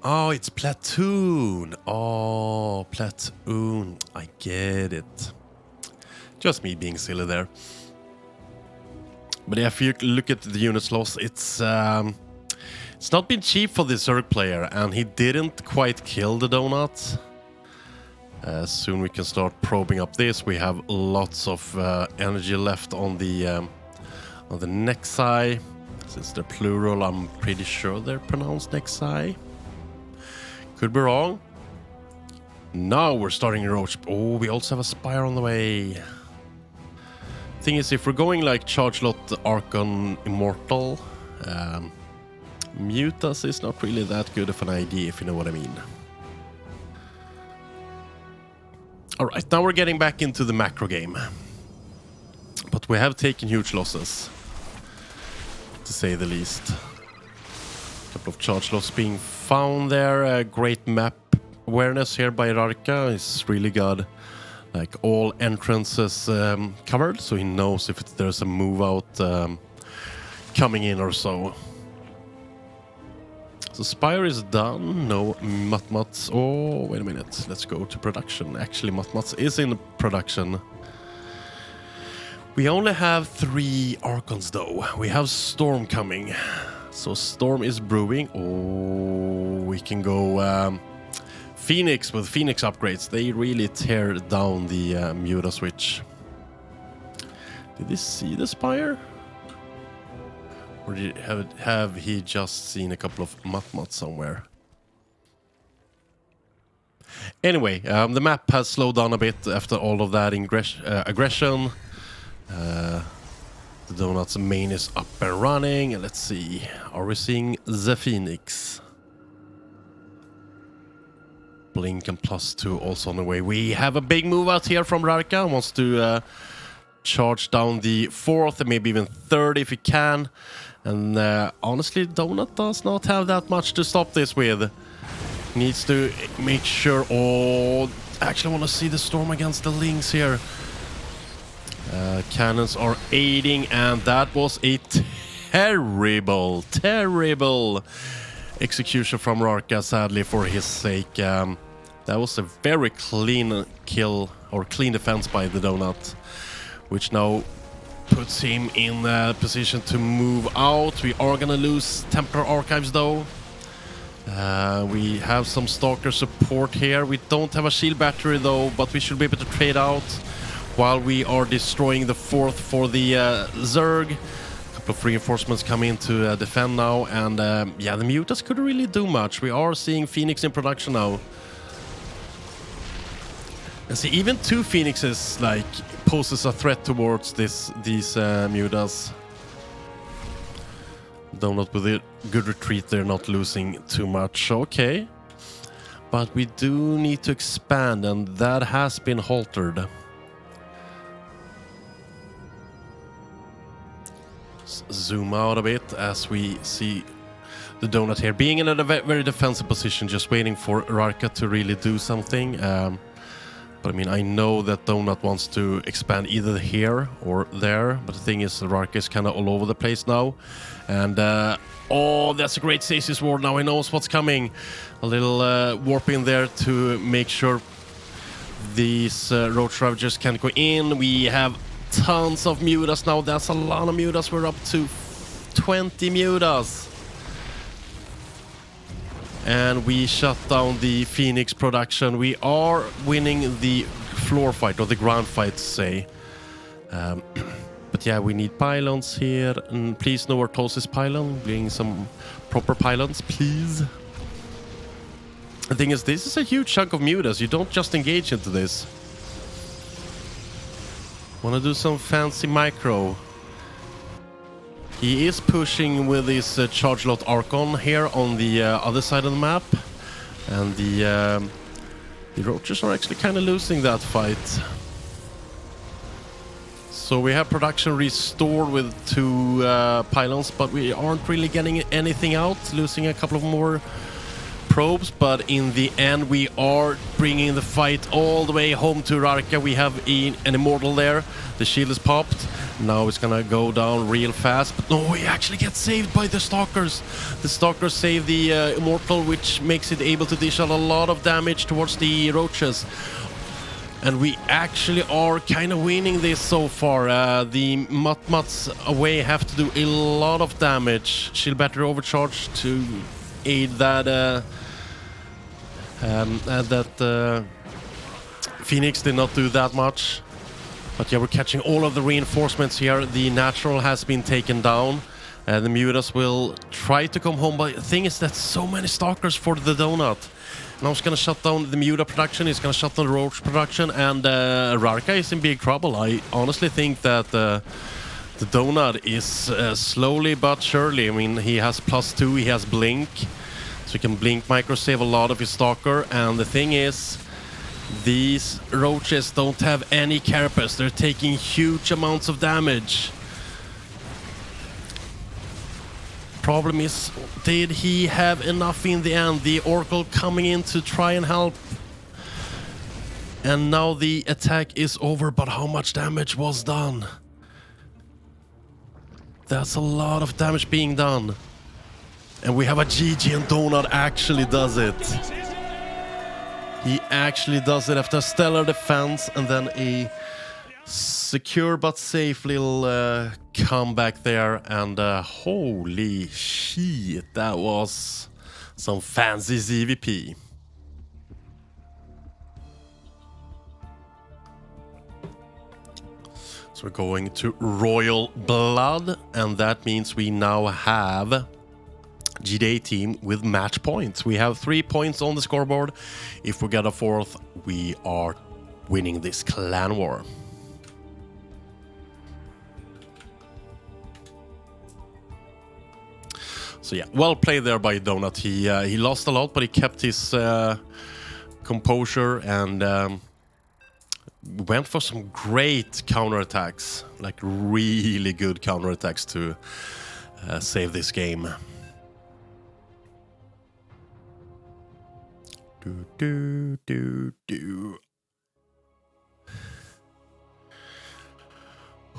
Oh, it's Platoon. Oh, Platoon. I get it. Just me being silly there. But yeah, if you look at the units lost, it's not been cheap for this Zerg player, and he didn't quite kill the donut. Soon we can start probing up this. We have lots of energy left on the Nexi. Since they're plural, I'm pretty sure they're pronounced Nexi. Could be wrong. Now we're starting a roach. Oh, we also have a Spire on the way. Thing is, if we're going like Charge Lot Archon Immortal, Mutas is not really that good of an idea, if you know what I mean. Alright, now we're getting back into the macro game. But we have taken huge losses, to say the least. A couple of charge loss being found there. A great map awareness here by Rarka. He's really got like all entrances covered, so he knows if there's a move out coming in or so. So Spire is done. No Matmats. Oh, wait a minute. Let's go to production. Actually, Matmats is in production. We only have 3 Archons though. We have Storm coming. So Storm is brewing. Oh, we can go Phoenix with Phoenix upgrades. They really tear down the Muta switch. Did they see the Spire? Or did have he just seen a couple of Matmats somewhere? Anyway, the map has slowed down a bit after all of that aggression. The Donut's main is up and running. Let's see, are we seeing the Phoenix? Blink and +2 also on the way. We have a big move out here from Rarka. Wants to charge down the 4th and maybe even 3rd if he can. And honestly, Donut does not have that much to stop this with. Needs to make sure... Oh, actually I want to see the Storm against the Lynx here. Cannons are aiding, and that was a terrible execution from Rarka, sadly, for his sake. That was a very clean kill, or clean defense by the Donut, which now puts him in a position to move out. We are gonna lose Templar Archives though. We have some Stalker support here. We don't have a shield battery though, but we should be able to trade out while we are destroying the 4th for the Zerg. A couple of reinforcements come in to defend now, and yeah, the Mutas couldn't really do much. We are seeing Phoenix in production now. And see, even 2 Phoenixes like poses a threat towards these Mutas. Donut with a good retreat, they're not losing too much. Okay, but we do need to expand, and that has been halted. Zoom out a bit as we see the Donut here being in a very defensive position, just waiting for Rarka to really do something. But I mean, I know that Donut wants to expand either here or there, but the thing is, Rarka is kind of all over the place now. And oh, that's a great Stasis Ward. Now he knows what's coming. A little warp in there to make sure these Roach Ravagers can't go in. We have tons of Mutas now. That's a lot of Mutas. We're up to 20 Mutas. And we shut down the Phoenix production. We are winning the floor fight, or the ground fight, to say. But yeah, we need pylons here. And please, no Orthosis pylon. Bring some proper pylons, please. The thing is, this is a huge chunk of Mutas. You don't just engage into this. Wanna do some fancy micro. He is pushing with his Charge Lot Archon here on the other side of the map. And the Roaches are actually kind of losing that fight. So we have production restored with 2 pylons, but we aren't really getting anything out. Losing a couple of more probes, but in the end we are bringing the fight all the way home to Rarka. We have an Immortal there. The shield is popped. Now it's gonna go down real fast, but no, he actually gets saved by the Stalkers. The Stalkers save the Immortal, which makes it able to dish out a lot of damage towards the Roaches. And we actually are kind of winning this so far. The Mutt-Mutts away have to do a lot of damage. Shield battery overcharge to aid that Phoenix did not do that much. But yeah, we're catching all of the reinforcements here. The Natural has been taken down. The Mutas will try to come home, but the thing is that so many Stalkers for the Donut. Now he's gonna shut down the Muta production, he's gonna shut down the Roach production, and Rarka is in big trouble. I honestly think that the Donut is slowly but surely. I mean, he has +2, he has Blink, so he can Blink micro save a lot of his Stalker, and the thing is, these Roaches don't have any carapace. They're taking huge amounts of damage. Problem is, did he have enough in the end? The Oracle coming in to try and help. And now the attack is over, but how much damage was done? That's a lot of damage being done. And we have a GG, and Donut actually does it. He actually does it after a stellar defense and then a secure but safe little comeback there. And holy shit, that was some fancy ZVP. So we're going to Royal Blood, and that means we now have GdA-Team with match points. We have 3 points on the scoreboard. If we get a 4th, we are winning this clan war. So yeah, well played there by Donut. He lost a lot, but he kept his composure and went for some great counterattacks, like really good counterattacks to save this game.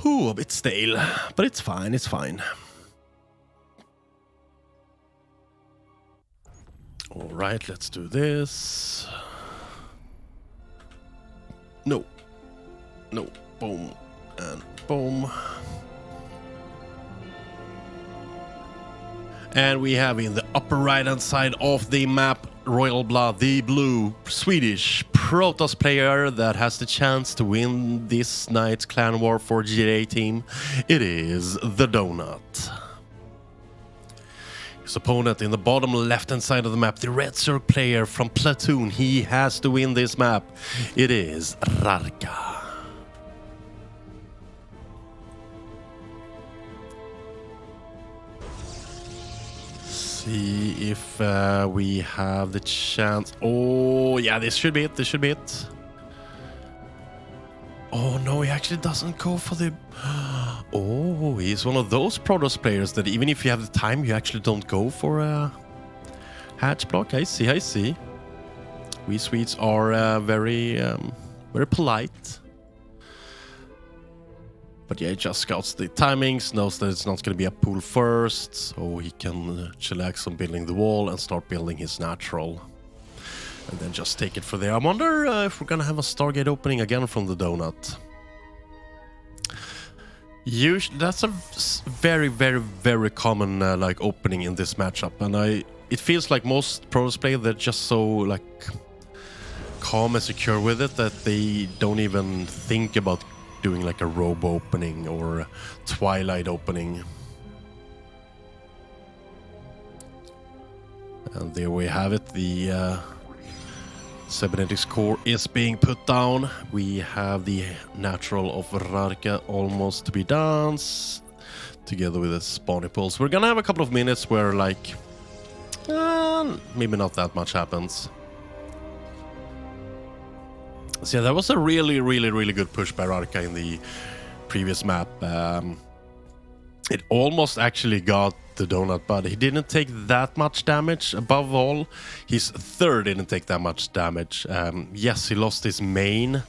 Ooh, a bit stale, but it's fine, it's fine. All right, let's do this. No. No. Boom. And boom. And we have in the upper right-hand side of the map, Royal Blood, the blue Swedish Protoss player that has the chance to win this night's clan war for GdA-Team. It is the Donut. His opponent in the bottom left-hand side of the map, the red circle player from PLATOON. He has to win this map. It is Rarka. See if we have the chance. Oh, yeah, this should be it. This should be it. Oh, no, he actually doesn't go for the... Oh, he's one of those Protoss players that even if you have the time, you actually don't go for a hatch block. I see, I see. We Swedes are very polite. But yeah, he just scouts the timings, knows that it's not going to be a pull first, so he can chillax on building the wall and start building his natural. And then just take it for there. I wonder if we're going to have a Stargate opening again from the Donut. That's a very, very, very common like opening in this matchup, and it feels like most pros play, they're just so like calm and secure with it that they don't even think about doing like a robo opening or a twilight opening. And there we have it. The cybernetics core is being put down. We have the natural of Rarka almost to be done, together with the spawning pulse. We're gonna have a couple of minutes where like maybe not that much happens. So yeah, that was a really, really, really good push by Rarka in the previous map. It almost actually got the Donut, but he didn't take that much damage. Above all, his third didn't take that much damage. Yes, he lost his main,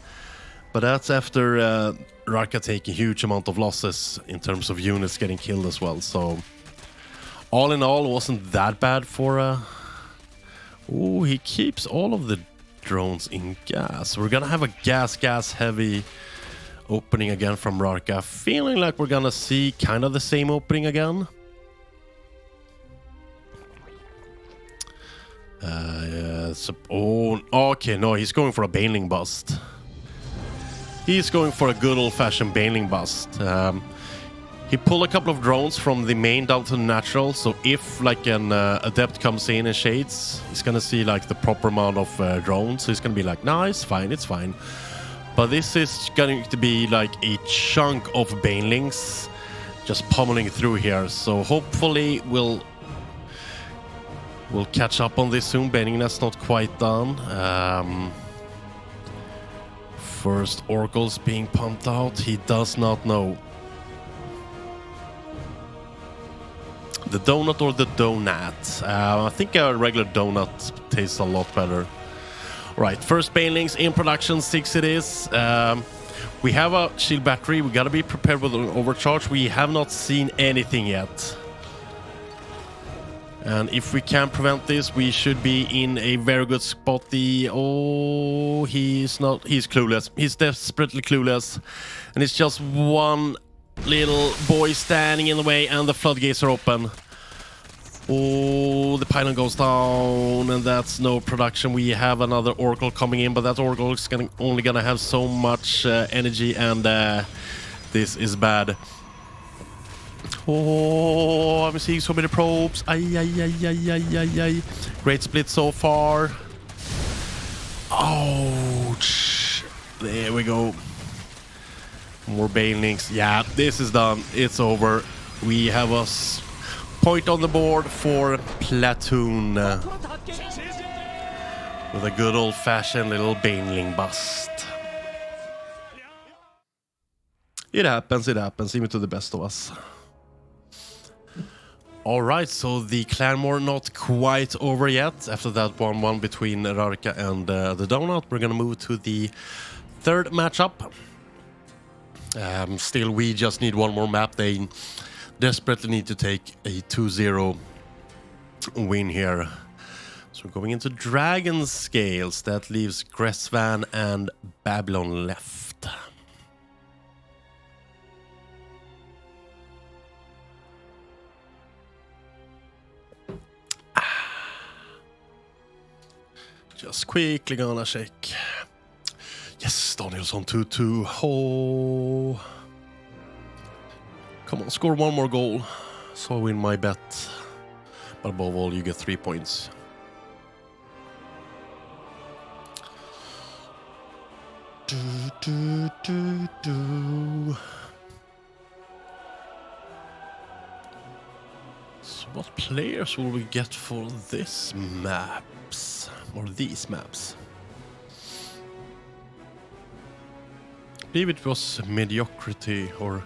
but that's after Rarka taking a huge amount of losses in terms of units getting killed as well. So all in all, it wasn't that bad for... Oh, he keeps all of the drones in gas. We're gonna have a gas heavy opening again from Rarka. Feeling like we're gonna see kind of the same opening again. Oh, okay, no, he's going for a Baneling bust. He's going for a good old-fashioned Baneling bust. He pulled a couple of drones from the main down to the natural, so if like an adept comes in and shades, he's gonna see like the proper amount of drones, so he's gonna be like, nah, it's fine, it's fine. But this is going to be like a chunk of Banelings just pummeling through here, so hopefully we'll catch up on this soon. Baneling that's not quite done. First Oracle's being pumped out. He does not know. The Donut or the Donut? I think a regular Donut tastes a lot better. Right, first Banelings in production, 6 it is. We have a shield battery. We gotta be prepared with an overcharge. We have not seen anything yet. And if we can prevent this, we should be in a very good spot. Oh, he's clueless. He's desperately clueless. And it's just one little boy standing in the way, and the floodgates are open. Oh, the pylon goes down, and that's no production. We have another Oracle coming in, but that Oracle is only gonna have so much energy, and this is bad. Oh, I'm seeing so many probes. Ay, ay, ay, ay, ay, ay, ay. Great split so far. Ouch. There we go. More banelings. Yeah, this is done. It's over. We have a point on the board for Platoon. With a good old-fashioned little baneling bust. It happens, even to the best of us. Alright, so the clan war not quite over yet. After that 1-1 between Rarka and the Donut, we're gonna move to the third matchup. Still, we just need one more map. They desperately need to take a 2-0 win here. So we're going into Dragon Scales. That leaves Gressvan and Babylon left. Just quickly gonna check. Yes, Danielsson 2-2. Oh. Come on, score one more goal. So I win my bet. But above all, you get 3 points. So what players will we get for this maps? Or these maps? I believe it was mediocrity or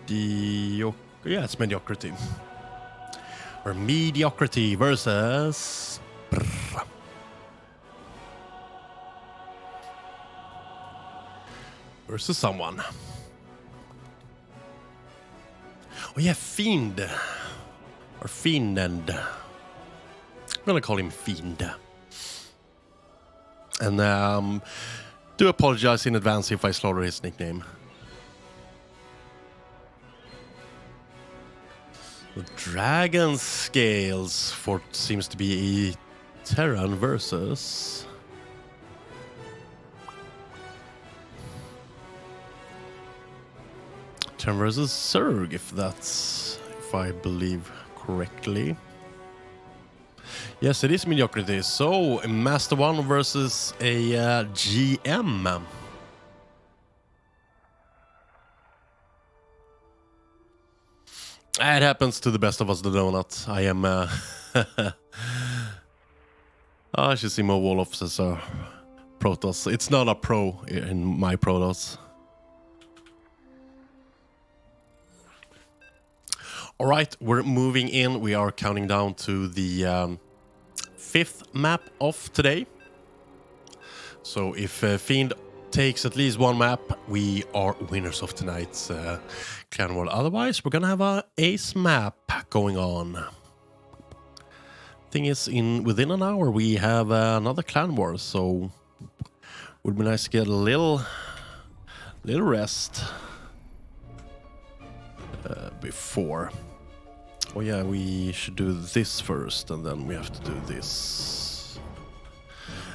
yeah, it's mediocrity. Or mediocrity versus someone. Oh yeah, Fiend. Or Fiendend. I'm gonna call him Fiend. And do apologize in advance if I slaughter his nickname. The Dragon Scales for seems to be a Terran versus Zerg, if I believe correctly. Yes, it is mediocrity. So, Master 1 versus a GM. It happens to the best of us, the Donut. I am... I should see more Woloffs as a Protoss. It's not a pro in my Protoss. Alright, we're moving in. We are counting down to the fifth map of today. So if Fiend takes at least one map, we are winners of tonight's Clan War. Otherwise, we're gonna have a ace map going on. Thing is, within an hour, we have another Clan War, so would be nice to get a little rest before. Oh yeah, we should do this first, and then we have to do this.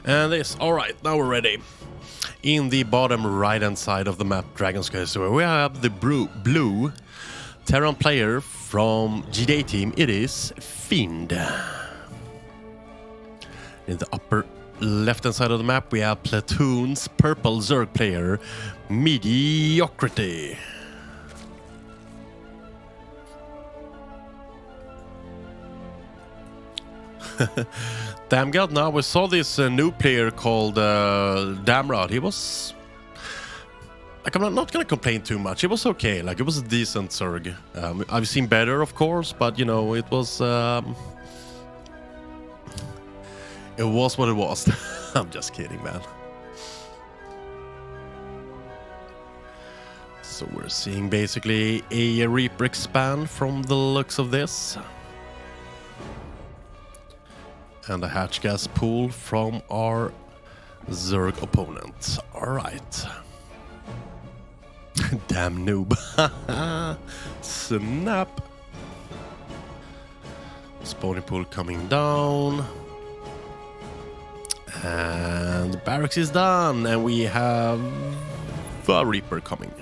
And this. Alright, now we're ready. In the bottom right-hand side of the map, Dragon Scales, so we have the blue Terran player from GdA-Team. It is Fiend. In the upper left-hand side of the map, we have Platoon's purple Zerg player, Mediocrity. Damn god, now we saw this new player called Damrod. He was... like, I'm not gonna complain too much. It was okay, like, it was a decent Zerg. I've seen better, of course, but, you know, it was... it was what it was. I'm just kidding, man. So we're seeing basically a Reaper expand from the looks of this. And a hatch gas pool from our Zerg opponent. Alright. Damn noob. Snap. Spawning pool coming down. And the barracks is done. And we have a Reaper coming.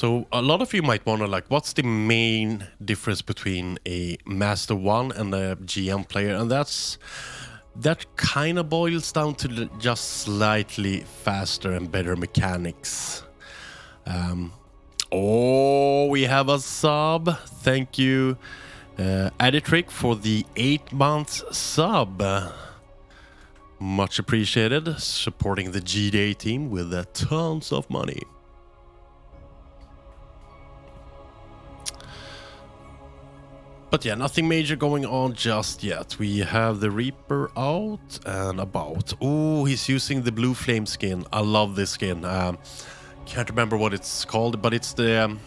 So a lot of you might wonder, like, what's the main difference between a Master 1 and a GM player? And that kind of boils down to just slightly faster and better mechanics. Oh, we have a sub. Thank you, Aditrick, for the 8-month sub. Much appreciated. Supporting the GdA team with tons of money. But yeah, nothing major going on just yet. We have the Reaper out and about. Oh, he's using the blue flame skin. I love this skin. Can't remember what it's called, but it's the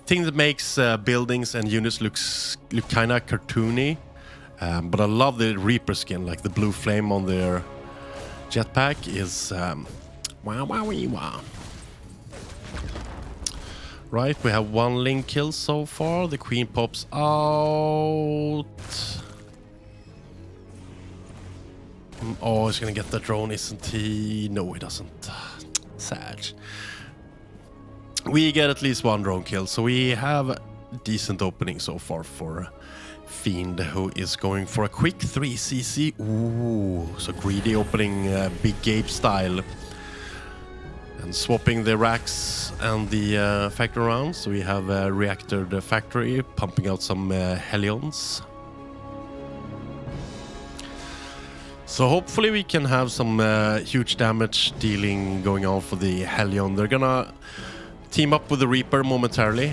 thing that makes buildings and units look kind of cartoony. But I love the Reaper skin, like the blue flame on their jetpack is wow, wow, wow. Right, we have 1 link kill so far. The queen pops out. Oh, he's gonna get the drone, isn't he? No, he doesn't. Sad. We get at least 1 drone kill, so we have a decent opening so far for Fiend, who is going for a quick 3cc. Ooh, so greedy opening, big gape style. And swapping the racks and the factory around. So we have a reactor the factory, pumping out some Hellions. So hopefully we can have some huge damage dealing going on for the Hellion. They're gonna team up with the Reaper momentarily.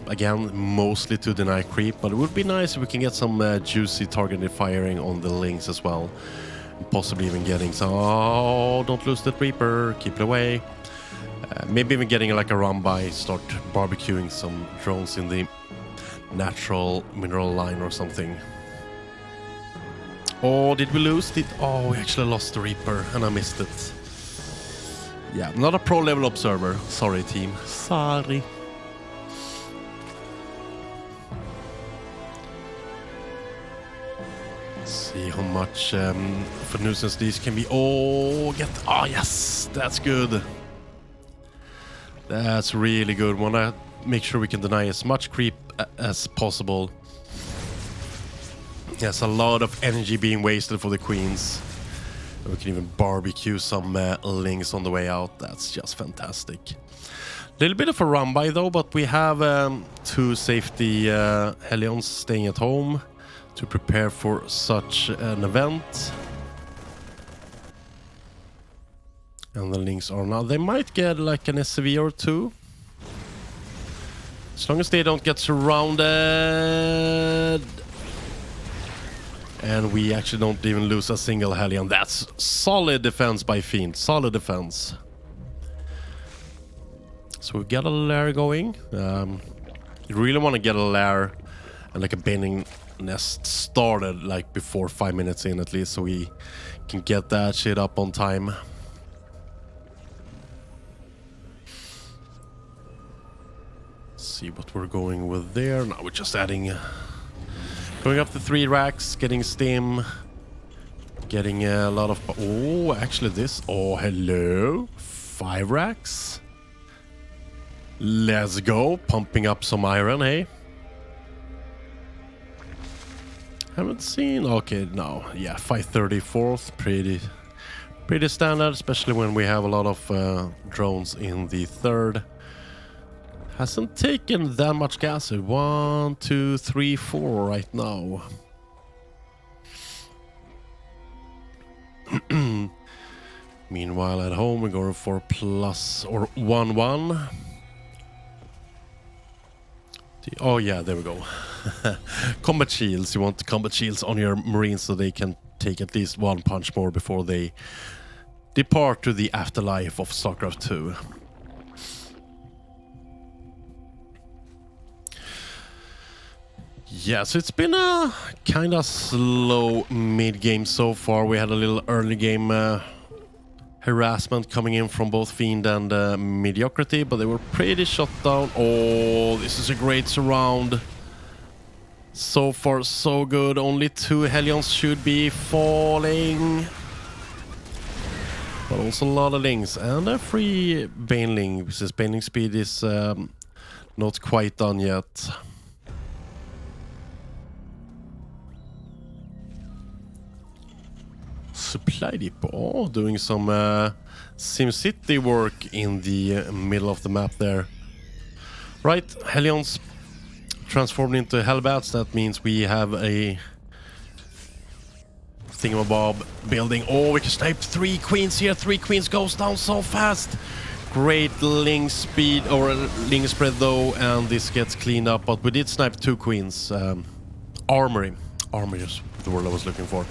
Again, mostly to deny creep, but it would be nice if we can get some juicy targeted firing on the links as well. Possibly even getting some... Oh, don't lose that Reaper. Keep it away. Maybe even getting like a run by, start barbecuing some drones in the natural mineral line or something. Oh, did we lose it? Oh, we actually lost the Reaper and I missed it. Yeah, I'm not a pro level observer. Sorry, team. Sorry. See how much for nuisance these can be. Oh, get... Oh, yes. That's good. That's really good. Wanna make sure we can deny as much creep as possible. Yes, a lot of energy being wasted for the queens. We can even barbecue some links on the way out. That's just fantastic. Little bit of a run by though, but we have 2 safety Hellions staying at home to prepare for such an event. And the links are now. They might get like an SCV or 2. As long as they don't get surrounded. And we actually don't even lose a single Hellion. That's solid defense by Fiend. Solid defense. So we got a lair going. You really want to get a lair and like a bending nest started like before 5 minutes in at least, so we can get that shit up on time. See what we're going with there. Now we're just adding, going up the 3 racks, getting stim, getting a lot of... Oh, actually this... Oh, hello. 5 racks. Let's go. Pumping up some iron, hey? Haven't seen... Okay, no. Yeah, 534th. Pretty standard, especially when we have a lot of drones in the 3rd. Hasn't taken that much gas. 1, 2, 3, 4 right now. Meanwhile, at home, we're going for plus or 1-1. Oh, yeah, there we go. Combat shields. You want combat shields on your Marines so they can take at least 1 punch more before they depart to the afterlife of StarCraft 2. Yeah, so it's been a kind of slow mid-game so far. We had a little early game harassment coming in from both Fiend and Mediocrity, but they were pretty shut down. Oh, this is a great surround. So far, so good. Only 2 Hellions should be falling. But also a lot of links. And a free Baneling, since Baneling speed is Not quite done yet. Supply depot. Oh, doing some SimCity work in the middle of the map there. Right, Hellions transformed into Hellbats. That means we have a thingamabob building. Oh, we can snipe 3 queens here. 3 queens goes down so fast. Great ling speed or ling spread though, and this gets cleaned up. But we did snipe 2 queens. Armory is the word I was looking for.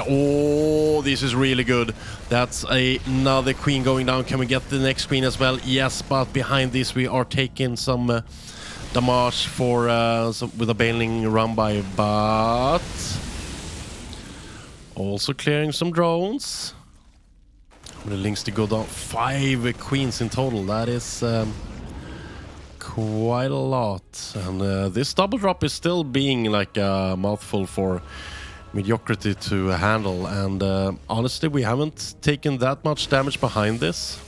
Oh, this is really good. That's another queen going down. Can we get the next queen as well? Yes, but behind this we are taking some damage for with a baneling run by, but also clearing some drones. How many links to go down? 5 queens in total. That is quite a lot. And this double drop is still being like a mouthful for mediocrity to handle. And honestly, we haven't taken that much damage behind this.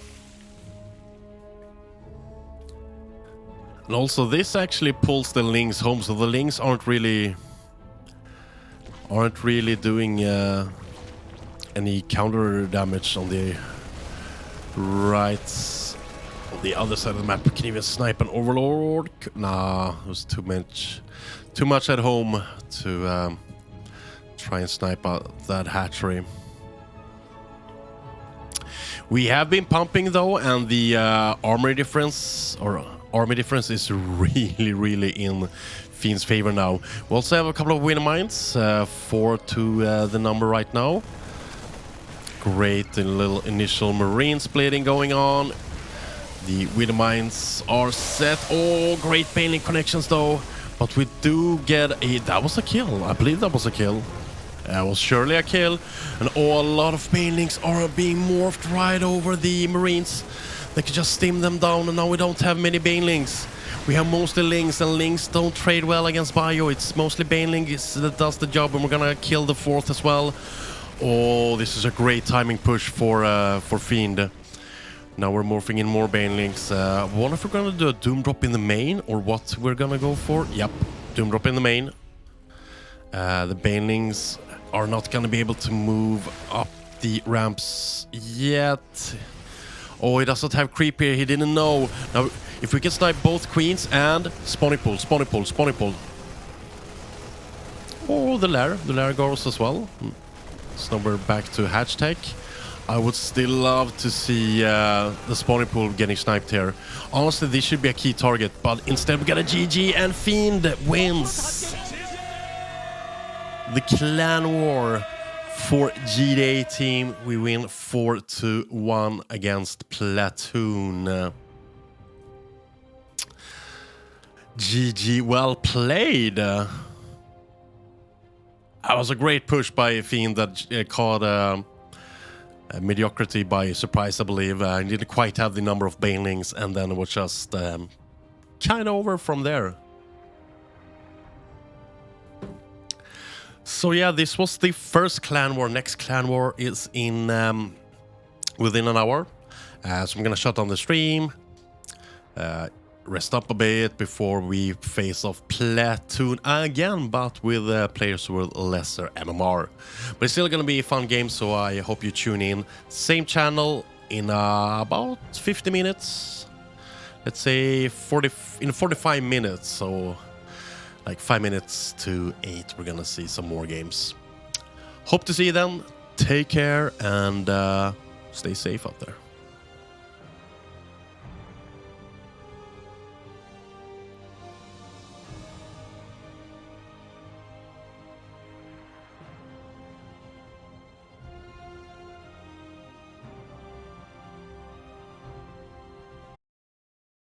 And also, this actually pulls the links home, so the links aren't really doing any counter damage on the right. On the other side of the map, we can even snipe an Overlord. Nah, it was too much at home to try and snipe out that hatchery. We have been pumping though, and the army difference is really in Fiend's favor now. We also have a couple of winner mines, 4 to the number right now. Great little initial marine splitting going on. The winner mines are set. Oh, great baneling connections though. But we do get a... That was a kill. I believe that was a kill. That was surely a kill. And a lot of banelings are being morphed right over the marines. They can just stim them down, and now we don't have many banelings. We have mostly lings, and lings don't trade well against bio. It's mostly banelings that does the job, and we're gonna kill the 4th as well. Oh, this is a great timing push for Fiend. Now we're morphing in more banelings. I wonder if we're gonna do a doom drop in the main, or what we're gonna go for. Yep, doom drop in the main. The banelings are not gonna be able to move up the ramps yet. Oh, he doesn't have creep here. He didn't know. Now, if we can snipe both queens and spawny pull. Oh, the lair goes as well. So now we're back to hatch tech. I would still love to see the spawning pool getting sniped here. Honestly, this should be a key target, but instead we got a GG, and Fiend wins the clan war for GdA-Team. We win 4-1 against PLATOON. GG, well played. That was a great push by Fiend that caught mediocrity by surprise, I believe. He didn't quite have the number of banelings, and then it was just kind of over from there. So yeah, this was the first clan war. Next clan war is in within an hour. So I'm gonna shut down the stream, rest up a bit before we face off PLATOON again, but with players with lesser MMR. But it's still gonna be a fun game, so I hope you tune in. Same channel in about 50 minutes. Let's say 45 minutes. So like 5 minutes to 8, we're gonna see some more games. Hope to see you then. Take care and stay safe out there.